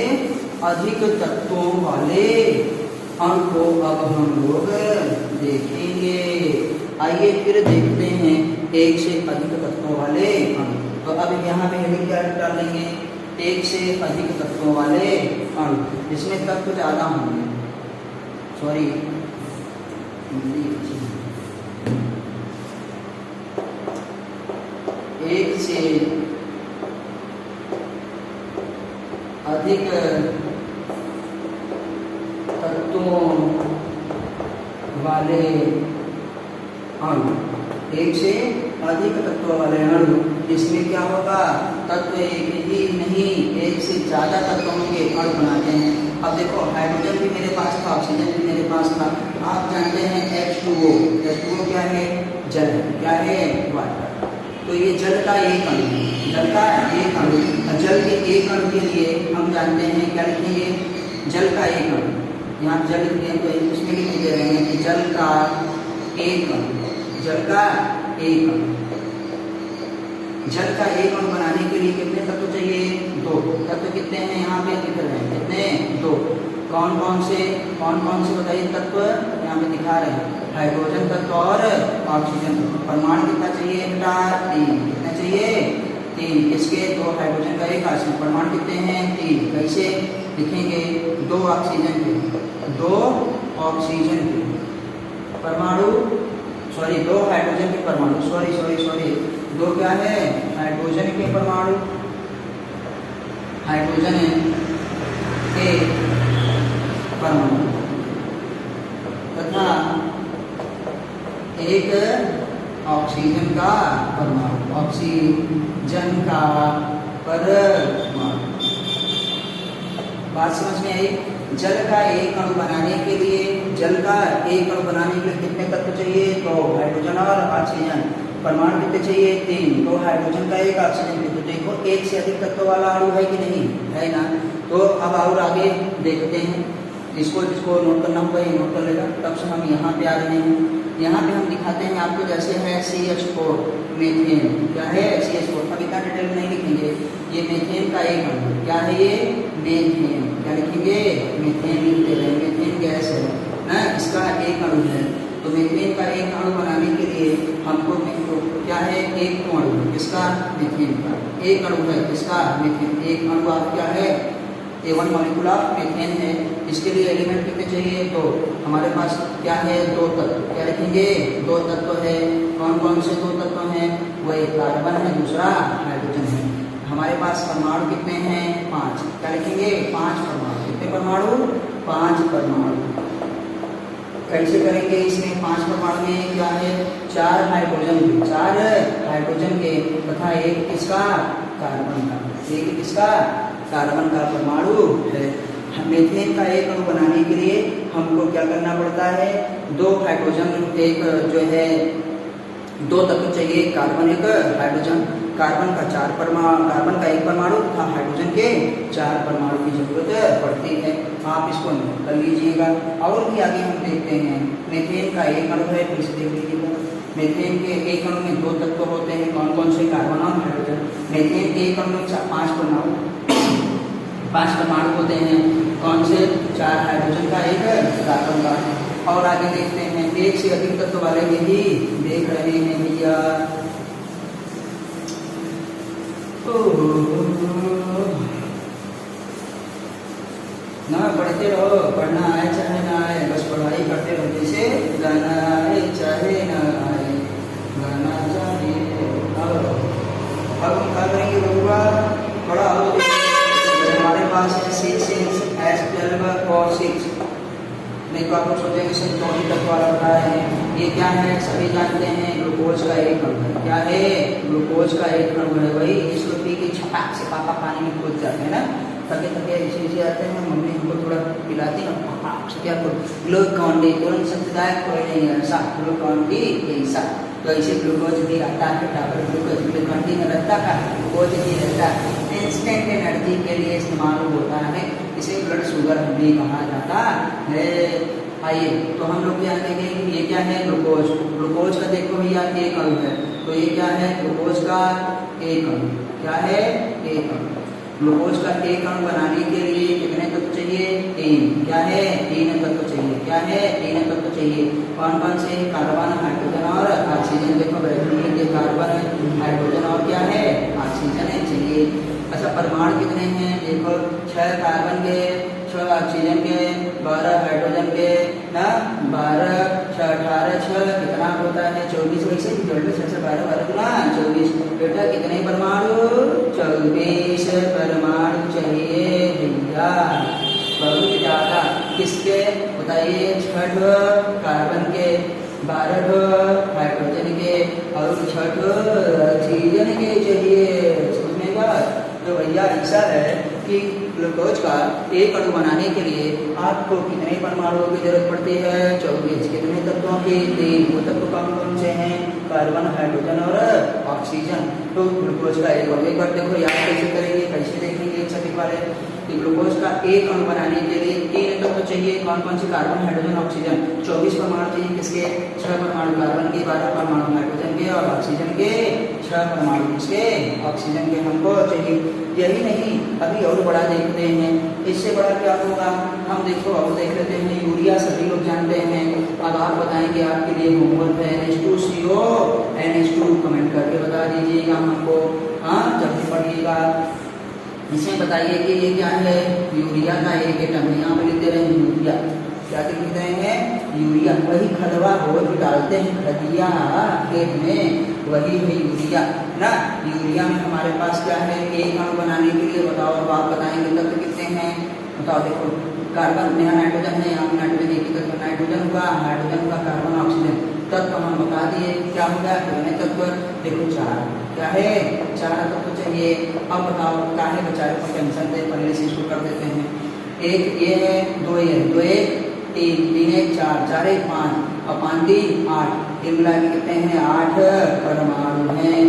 अधिक तत्वों वाले अणु को अब हम लोग देखेंगे। आइए फिर देखते हैं एक से अधिक तत्वों वाले अणु। तो अब यहाँ पे हेडिंग क्या डालेंगे, एक से अधिक तत्वों वाले अणु, जिसमें तत्व ज़्यादा होंगे, सॉरी एक से अधिक तत्वों वाले अणु, एक से अधिक तत्वों वाले अणु, इसमें क्या होगा, तत्व एक ही नहीं एक से ज़्यादा तत्वों के अणु बनाते हैं। अब देखो हाइड्रोजन भी मेरे पास था, ऑक्सीजन भी मेरे पास था। आप जानते हैं H2O, H2O क्या है, जल, क्या है, वाटर। तो ये जल का एक अणु, जल का एक अणु, जल के एक अणु के लिए हम जानते हैं क्या लिखेंगे, जल का एक अणु। यहाँ जल लिखते हैं तो इसमें लिख दे रहे हैं कि जल का एक अणु, जल का एक अणु। जल का एक अणु बनाने के लिए कितने तत्व चाहिए, 2 तत्व। कितने हैं यहाँ पे दिख रहे हैं, कितने, 2। कौन कौन से बताइए तत्व, यहाँ पे दिखा रहे हैं, हाइड्रोजन तत्व और ऑक्सीजन तत्व। परमाणु कितना चाहिए बेटा, 3। कितना चाहिए, 3। इसके 2 हाइड्रोजन का एक ऑक्सीजन, परमाणु कितने हैं, 3। कैसे लिखेंगे, 2 ऑक्सीजन के, 2 ऑक्सीजन के परमाणु, सॉरी 2 हाइड्रोजन के परमाणु, सॉरी 2 क्या है, हाइड्रोजन के परमाणु, हाइड्रोजन के परमाणु तथा एक ऑक्सीजन का परमाणु, ऑक्सीजन का परमाणु। बात समझ में आई। जल का एक अणु बनाने के लिए, जल का एक अणु बनाने के लिए कितने तत्व चाहिए, 2 हाइड्रोजन और ऑक्सीजन। परमाणु कितने चाहिए, 3। 2 हाइड्रोजन का एक ऑक्सीजन के। तो देखो एक से अधिक तत्व वाला अणु है कि नहीं, है ना। तो अब और आगे देखते हैं, जिसको नोट करना होगा ये नोट कर लेगा। तब से हम यहाँ पे आ रहे हैं, यहाँ पे हम दिखाते हैं आपको, जैसे है CH4 मीथेन, क्या है CH4। अब इतना डिटेल में नहीं लिखेंगे, ये मीथेन का एक अणु, क्या है ये मीथेन, क्या लिखेंगे, मीथेन लिखते रहे, मीथेन गैस है ना, इसका एक अणु है। तो मीथेन का एक अणु बनाने के लिए हमको क्या है, एक अणु, किसका, मीथेन का एक अणु है, किसका, मीथेन। एक अणु आप क्या है, A1 मॉलिक्यूल ऑफ मीथेन है। इसके लिए एलिमेंट कितने चाहिए, 2। हमारे पास क्या है, 2 तत्व, क्या लिखेंगे, 2 तत्व है। कौन कौन से 2 तत्व हैं, वो एक कार्बन है, दूसरा हाइड्रोजन है। हमारे पास परमाणु कितने हैं, 5, क्या लिखेंगे, 5 परमाणु। कितने परमाणु, 5 परमाणु। कैसे करेंगे, इसमें 5 परमाणु में क्या है, 4 हाइड्रोजन के, 4 हाइड्रोजन के तथा एक किसका, कार्बन का, एक किसका, कार्बन का परमाणु है। मीथेन का एक अणु बनाने के लिए हमको क्या करना पड़ता है, 2 हाइड्रोजन, एक जो है 2 तत्व चाहिए, कार्बन एक हाइड्रोजन। कार्बन का 4 परमाणु, कार्बन का एक परमाणु तथा हाइड्रोजन के 4 परमाणु की जरूरत पड़ती है। आप इसको नोट कर लीजिएगा। और भी आगे हम देखते हैं, मीथेन का एक अणु है, फिर से देख लीजिएगा। मीथेन के एक अणु में 2 तत्व होते हैं, कौन कौन से, कार्बन और हाइड्रोजन। मीथेन के एक अणु में 5 परमाणु, 5 परमाणु होते हैं, कौन से, 4 हाइड्रोजन का, एक कार्बन का। और आगे देखते हैं, एक से अधिक तत्व वाले में ही देख रहे हैं भैया। ना पढ़ते रहो, पढ़ना आए चाहे ना आए, बस पढ़ाई करते रहो। जैसे गाना आए चाहे ना आए, गाना चाहिए। सोचेंगे संतोषी तत्व वाला बता रहे हैं। ये क्या है, सभी जानते हैं ग्लूकोज का एक अणु है। क्या है, ग्लूकोज का एक अणु है। वही इसको पी के छपाक से पापा पानी में कूद जाते हैं ना, थके थके ऐसे आते हैं, मम्मी हमको थोड़ा पिलाती है, पापा से क्या करो, ग्लूकोन डी, तुरंत शक्तिदायक कोई नहीं है ऐसा, ग्लूकोन डी ऐसा। तो ऐसे ग्लूकोज भी आता है, टावर ग्लूकोज ग्लूकोन डी में रहता है, ग्लूकोज भी रहता है, इंस्टेंट एनर्जी के लिए इस्तेमाल होता है, इसे ब्लड शुगर भी कहा जाता है। आइए तो हम लोग क्या देखेंगे कि ये क्या है, ग्लूकोज। ग्लूकोज का देखो भैया एक अणु है, तो ये क्या है, ग्लूकोज का एक अणु। क्या है, एक अणु। ग्लूकोज का एक अणु बनाने के लिए कितने तत्व चाहिए, 3। क्या है, 3 तत्व चाहिए। क्या है, 3 तत्व चाहिए। कौन कौन से, कार्बन, हाइड्रोजन और ऑक्सीजन। देखो कार्बन, हाइड्रोजन और क्या है, ऑक्सीजन चाहिए। अच्छा, परमाणु कितने हैं, देखो 6 कार्बन के, 6 ऑक्सीजन के, 12 हाइड्रोजन के ना, 12 6 18 6 कितना होता है, 24। वैसे 6 से 12 12 गुना 24। बेटा कितने परमाणु, 24 परमाणु चाहिए भैया, बहुत ज्यादा। किसके बताइए, 6 कार्बन के, 12 हाइड्रोजन के और 6 ऑक्सीजन के चाहिए। समझने का तो भैया ऐसा है कि ग्लूकोज का एक अणु बनाने के लिए आपको कितने परमाणुओं की जरूरत पड़ती है, 24। कितने तत्वों की, 3। वो तत्व कौन कौन से हैं, कार्बन, हाइड्रोजन और ऑक्सीजन। तो ग्लूकोज का एक अणु, एक बार देखो याद कैसे करेंगे, कैसे देखेंगे सभी वाले कि ग्लूकोज का एक अणु बनाने के लिए 3 तत्व चाहिए। कौन कौन से, कार्बन, हाइड्रोजन, ऑक्सीजन। 24 परमाणु चाहिए किसके, 6 परमाणु कार्बन के, 12 परमाणु हाइड्रोजन के और ऑक्सीजन के 6 परमाणु किसके, ऑक्सीजन के हमको चाहिए। यही नहीं, अभी और बड़ा देखते हैं, इससे बड़ा क्या होगा, हम देखो और देख लेते हैं। यूरिया सभी लोग जानते हैं, अब आप बताएंगे, आपके लिए होमवर्क है, NH2CO NH2 कमेंट करके बता दीजिएगा हमको, हाँ जब भी पढ़िएगा। इसमें बताइए कि ये क्या है, यूरिया का एक एटम, यहाँ पे लिखते रहे यूरिया। क्या लिखते हैं, यूरिया। वही खदवा हो जो डालते हैं खदिया खेत में, वही है यूरिया ना। यूरिया में हमारे पास क्या है, एक अणु बनाने के लिए बताओ, अब आप बताएंगे तत्व कितने हैं, बताओ। देखो कार्बन, यहाँ नाइट्रोजन है, यहाँ पे नाइट्रोजन एक ही तत्व, नाइट्रोजन का, हाइड्रोजन का, कार्बन, ऑक्सीजन। तत्व हम बता दिए, क्या होगा, कितने तत्व, देखो 4। क्या है, 4 तत्व चाहिए। अब बताओ, क्या है बेचारे को टेंशन दे, पहले से शुरू कर देते हैं। 1 ये है, 2 ये, 2 1 3 3 1 4 4 1 5 और 5 3 8। ये मिला के कितने हैं, 8 परमाणु हैं।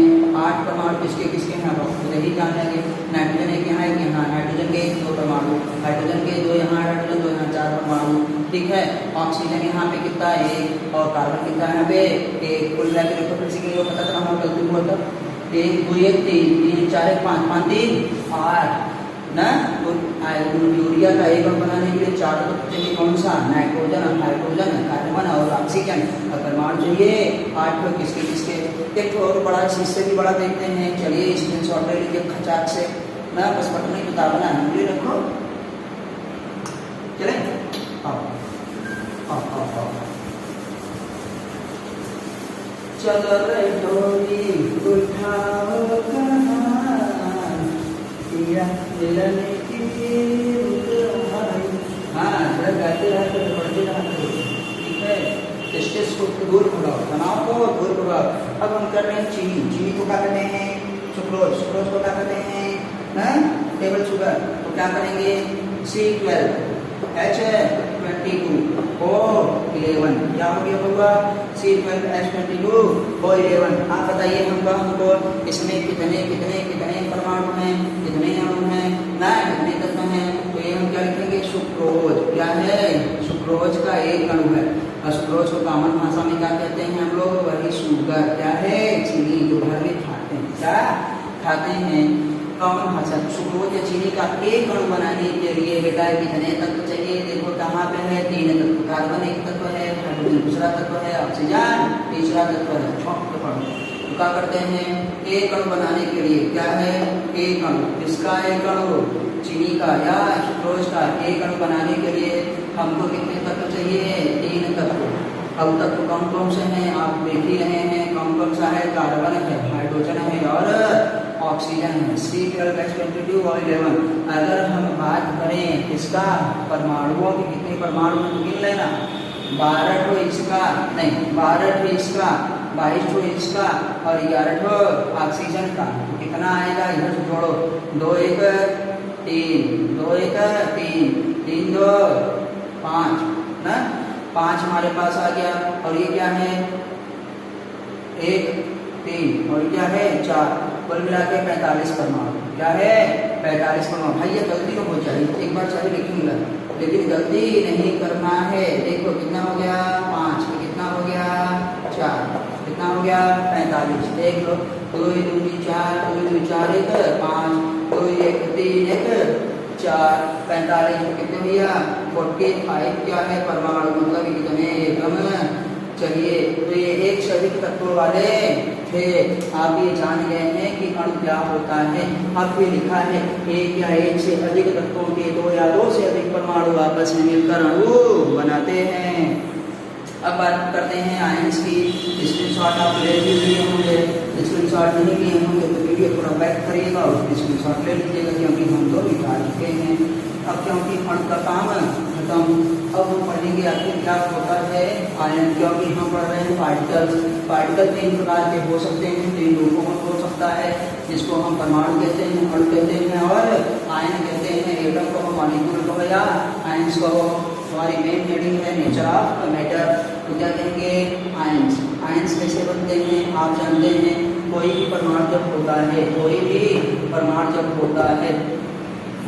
8 परमाणु किसके किसके हैं, अब खुद ही जान लेंगे। नाइट्रोजन एक यहाँ, एक यहाँ, नाइट्रोजन के 2 परमाणु, हाइड्रोजन के 2 यहाँ, हाइड्रोजन 2 यहाँ, 4 परमाणु। ठीक है, ऑक्सीजन यहाँ पे कितना है, 1 और कार्बन कितना है यहाँ पे 1। कुल मिला के देखो फिर से क्यों पता चला, हम गलती हुआ था। 1 2 1 3 3 4 1 5 5 3 8 ना। तो यूरिया का एक अणु बनाने के लिए 4 तत्व चाहिए। कौन सा, नाइट्रोजन, हाइड्रोजन, कार्बन और ऑक्सीजन। और परमाणु चाहिए 8 किसके किसके। एक और बड़ा, इससे भी बड़ा देखते हैं, चलिए स्क्रीनशॉट ले लीजिए खचाक से ना, बस पटने की किताब ना नंबरी रखो, चले आओ आओ आओ आओ। चलो रे डोरी उठाओ कहां, पिया मिलने की, हाँ जरा गाते रहते तो पढ़ते रहते। ठीक है, स्ट्रेस को दूर भगाओ, तनाव को दूर भगाओ। अब हम कर रहे हैं चीनी। चीनी को क्या कहते हैं, सुक्रोज। सुक्रोज को क्या कहते हैं ना, टेबल शुगर। तो क्या करेंगे, C12 H22 O11। क्या हो गया होगा, C12 H22 O11। आप बताइए हमको इसमें कितने कितने कितने परमाणु हैं, कितने अणु हैं ना, कितने तत्व हैं। तो ये हम क्या लिखेंगे, सुक्रोज। क्या है, सुक्रोज का एक अणु है। और सुक्रोज को कॉमन भाषा में क्या कहते हैं हम लोग, वही शुगर। क्या है, चीनी जो घर में खाते हैं, क्या खाते हैं, कॉमन भाषा। सुक्रोज या चीनी का एक अणु बनाने के लिए बेटा कितने तत्व चाहिए, देखो कहाँ पे है, 3 तत्व। कार्बन एक तत्व है, हाइड्रोजन दूसरा तत्व है, ऑक्सीजन तीसरा तत्व है। तो क्या करते हैं, एक अणु बनाने के लिए क्या है, एक अणु। किसका एक अणु, चीनी का या सुक्रोज का एक अणु बनाने के लिए हमको कितने तत्व चाहिए, 3 तत्व। अब तत्व कौन कौन से हैं, आप देख ही रहे हैं, कौन कौन सा है, कार्बन है, हाइड्रोजन है और ऑक्सीजन है। C12 H22 O11। अगर हम बात करें इसका परमाणुओं की, कितने परमाणु हैं तो गिन लेना। 12 ठो इसका, नहीं 12 ठो इसका, 22 ठो इसका और 11 ठो ऑक्सीजन का। कितना आएगा इधर से जोड़ो, 2 1 3, 2 1 3, 3 2 5 ना, 5 हमारे पास आ गया। और ये क्या है 1 3 और क्या है 4, कुल मिला के 45 परमाणु। क्या है 45 परमाणु। भाई ये गलती तो हो जाएगी, एक बार चाहे लिखूंगा, लेकिन गलती नहीं करना है। देखो कितना हो गया 5, कितना हो गया 4, कितना हो गया 45। देख लो 2 2 4, 2 2 4 1 5, 2 1 3 1 4, 45 कितने भैया 45 क्या है परमाणु, मतलब कितने एकम चाहिए। तो ये एक से अधिक तत्वों वाले थे। आप ये जान गए हैं कि अणु क्या होता है। अब ये लिखा है एक या एक से अधिक तत्वों के 2 या 2 से अधिक परमाणु आपस में मिलकर अणु बनाते हैं। अब बात करते हैं आयंस की। स्क्रीनशॉट आप ले लीजिए होंगे, स्क्रीनशॉट नहीं लिए होंगे तो वीडियो थोड़ा बैक करिएगा और स्क्रीनशॉट ले लीजिएगा, क्योंकि हम तो मिटा चुके हैं। अब क्योंकि अणु का काम खत्म, अब हम पढ़ेंगे आखिर क्या होता है आयन, क्योंकि हम पढ़ रहे हैं पार्टिकल्स। पार्टिकल 3 प्रकार के हो सकते हैं, 3 रूपों में हो सकता है, जिसको हम परमाणु कहते हैं, अणु कहते हैं और आयन कहते हैं। एटम को हम मॉलिक्यूल को या आयंस को। हमारी मेन हेडिंग है नेचर ऑफ मैटर। तो क्या कहेंगे आयंस। आयंस कैसे बनते हैं आप जानते हैं। कोई भी परमाणु जब होता है, कोई भी परमाणु जब होता है,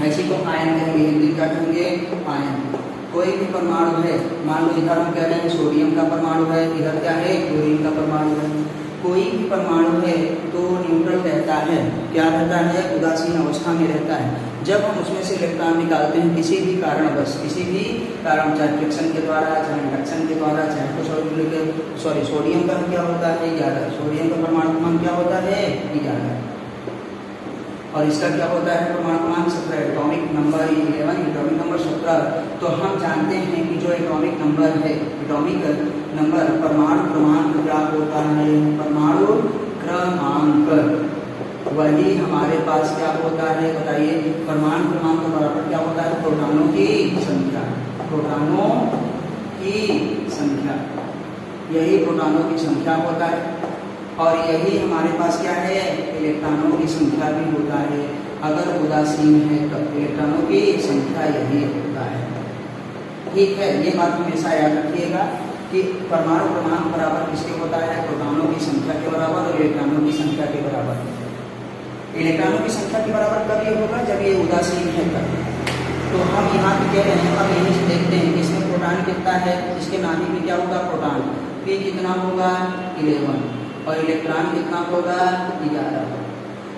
ऐसी को आयन कहेंगे, हिंदी का कहेंगे आयन। कोई भी परमाणु है, मान लो इधर हम कह रहे हैं सोडियम का परमाणु है, इधर क्या है क्लोरीन का परमाणु है। कोई भी परमाणु है तो न्यूट्रल रहता है। क्या रहता है उदासीन अवस्था में रहता है। जब हम उसमें से इलेक्ट्रॉन निकालते हैं किसी भी कारणवश, किसी भी कारण, चाहे फ्रिक्शन के द्वारा, चाहे इंडक्शन के द्वारा, चाहे कुछ सोडियम का क्या होता है 11, सोडियम का परमाणु क्रमांक क्या होता है 11, और इसका क्या होता है परमाणु क्रमांक 17, एटॉमिक नंबर 11, एटॉमिक नंबर 17। तो हम जानते हैं कि जो एटॉमिक नंबर है, एटॉमिक नंबर परमाणु क्रमांक क्या होता है, परमाणु क्रमांक वही हमारे पास क्या होता है बताइए। परमाणु क्रमांक के बराबर क्या होता है प्रोटॉनों की संख्या, प्रोटॉनों की संख्या, यही प्रोटॉनों की संख्या होता है। और यही हमारे पास क्या है इलेक्ट्रॉनों की संख्या भी होता है। अगर उदासीन है तो इलेक्ट्रॉनों की संख्या यही होता है। ठीक है, ये बात हमेशा याद रखिएगा कि परमाणु क्रमांक बराबर किसके होता है, प्रोटॉनों की संख्या के बराबर और इलेक्ट्रॉनों की संख्या के बराबर। इलेक्ट्रॉनों की संख्या के बराबर कब ये होगा, जब ये उदासीन है तब। तो हम यहाँ पे कह रहे हैं, अब यहीं से देखते हैं कि इसमें प्रोटॉन कितना है, इसके नाभि में क्या होगा प्रोटॉन, P कितना होगा 11 और इलेक्ट्रॉन कितना होगा 11।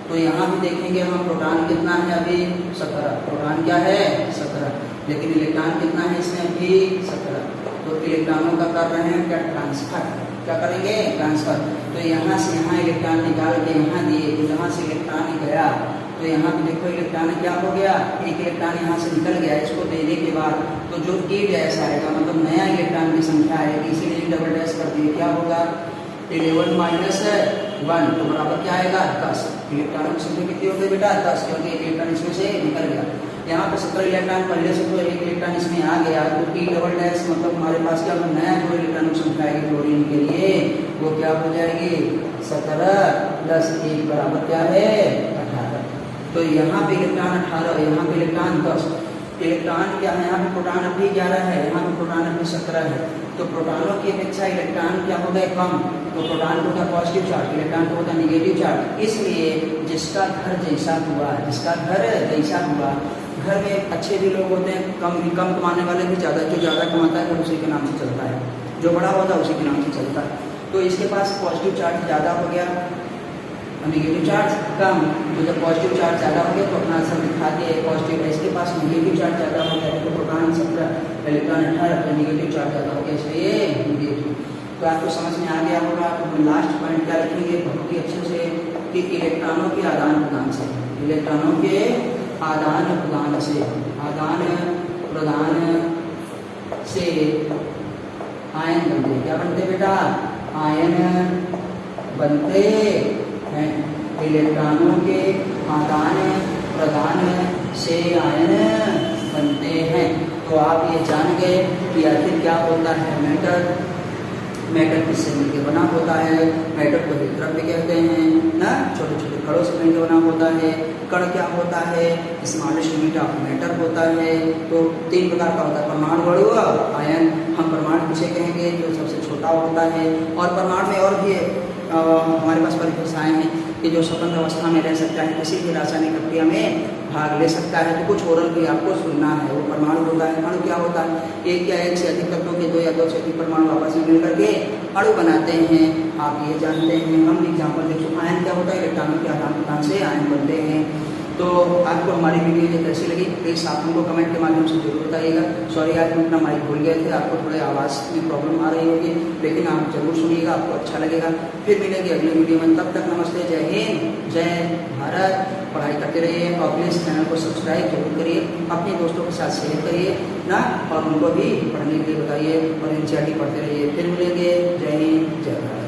तो यहाँ भी देखेंगे हम प्रोटॉन कितना है अभी 17, प्रोटॉन क्या है 17, लेकिन इलेक्ट्रॉन कितना है इसमें अभी 17। तो इलेक्ट्रॉनों का कर रहे हैं क्या ट्रांसफर, क्या करेंगे ट्रांसफर। तो यहाँ से यहाँ इलेक्ट्रॉन निकाल के यहाँ दिए, तो जहाँ से इलेक्ट्रॉन गया तो यहाँ पे देखो इलेक्ट्रॉन क्या हो गया, एक इलेक्ट्रॉन यहाँ से निकल गया। इसको देने के बाद तो जो E डैश आएगा मतलब नया इलेक्ट्रॉन की संख्या आएगी, इसीलिए डबल डैश कर दिए। क्या होगा 11 माइनस 1 तो बराबर क्या आएगा 10। इलेक्ट्रॉनों की संख्या कितनी हो गई बेटा 10, क्योंकि एक इलेक्ट्रॉन इसमें से निकल गया। यहाँ पे 17 इलेक्ट्रॉन पहले से तो एक इलेक्ट्रॉन इसमें आ गया, तो P डबल डैश मतलब हमारे पास क्या नया जो इलेक्ट्रॉन की संख्या आएगी क्लोरीन के लिए वो क्या हो जाएगी 17 प्लस 1 बराबर क्या है 18। तो यहाँ पे इलेक्ट्रॉन 18, यहाँ पे इलेक्ट्रॉन 10। इलेक्ट्रॉन क्या है, यहाँ पे प्रोटॉन अभी 11 है, यहाँ पे प्रोटॉन अभी 17 है। तो प्रोटॉनों की अपेक्षा इलेक्ट्रॉन क्या हो गए कम, तो प्रोटॉन को होता पॉजिटिव चार्ज, इलेक्ट्रॉन को होता नेगेटिव चार्ज। इसलिए जिसका घर जैसा हुआ, जिसका घर जैसा हुआ, घर में अच्छे भी लोग होते हैं, कम कमाने वाले भी ज़्यादा, जो ज़्यादा कमाता है उसी के नाम से चलता है, जो बड़ा होता है उसी के नाम से चलता है। तो इसके पास पॉजिटिव चार्ज ज़्यादा हो गया, नेगेटिव चार्ज कम। तो जब पॉजिटिव चार्ज ज़्यादा हो गया तो अपना आंसर दिखा दिया पॉजिटिव है। इसके पास नेगेटिव चार्ज ज़्यादा हो गया, तो प्रोटॉन 17, इलेक्ट्रॉन 18, तो नेगेटिव चार्ज ज़्यादा हो गया, इसलिए नेगेटिव। तो आपको समझ में आ गया होगा। तो हम लास्ट पॉइंट क्या रखेंगे बहुत ही अच्छे से कि इलेक्ट्रॉनों के आदान प्रदान से, इलेक्ट्रॉनों के आदान प्रदान से, आदान प्रदान से आयन बनते। क्या बनते बेटा, आयन बनते हैं। इलेक्ट्रॉनों के आदान प्रदान से आयन बनते हैं। तो आप ये जान गए कि आखिर क्या होता है मैटर। मैटर किससे मिलकर बना होता है? मैटर को ही द्रव्य कहते हैं ना, छोटे छोटे कणों से मिलकर बना होता है। कण क्या होता है? स्मॉलेस्ट यूनिट ऑफ मैटर होता है। तो 3 प्रकार का होता है, परमाणु, अणु, आयन। हम परमाणु किसे कहेंगे? जो सबसे छोटा होता है। और परमाणु में और भी हमारे पास परिभाषाएं हैं कि जो स्वतंत्र अवस्था में रह सकता है, किसी भी रासायनिक प्रक्रिया में भाग ले सकता है। तो कुछ ओरल भी आपको सुनना है, वो परमाणु होता है। अणु क्या होता है? एक या एक से अधिक तत्वों के 2 या 2 से अधिक परमाणु आपस में मिलकर के अणु बनाते हैं। आप ये जानते हैं। हम एग्जाम्पल देखो, आयन क्या होता है? इलेक्ट्रॉनों के आदान प्रदान से आयन बनते हैं। तो आपको हमारी वीडियो ये कैसी लगी प्लीज़ आप हमको कमेंट के माध्यम से जरूर बताइएगा। सॉरी आज हम अपना माइक भूल गए थे, आपको थोड़े आवाज़ में प्रॉब्लम आ रही होगी, लेकिन आप जरूर सुनिएगा, आपको अच्छा लगेगा। फिर मिलेंगे अगले वीडियो में, तब तक नमस्ते, जय हिंद, जय भारत। पढ़ाई करते रहिए और प्लीज़ चैनल को सब्सक्राइब जरूर करिए, अपने दोस्तों के साथ शेयर करिए ना, और उनको भी पढ़ने के लिए बताइए और एनसीईआरटी पढ़ते रहिए। फिर मिलेंगे, जय हिंद, जय भारत।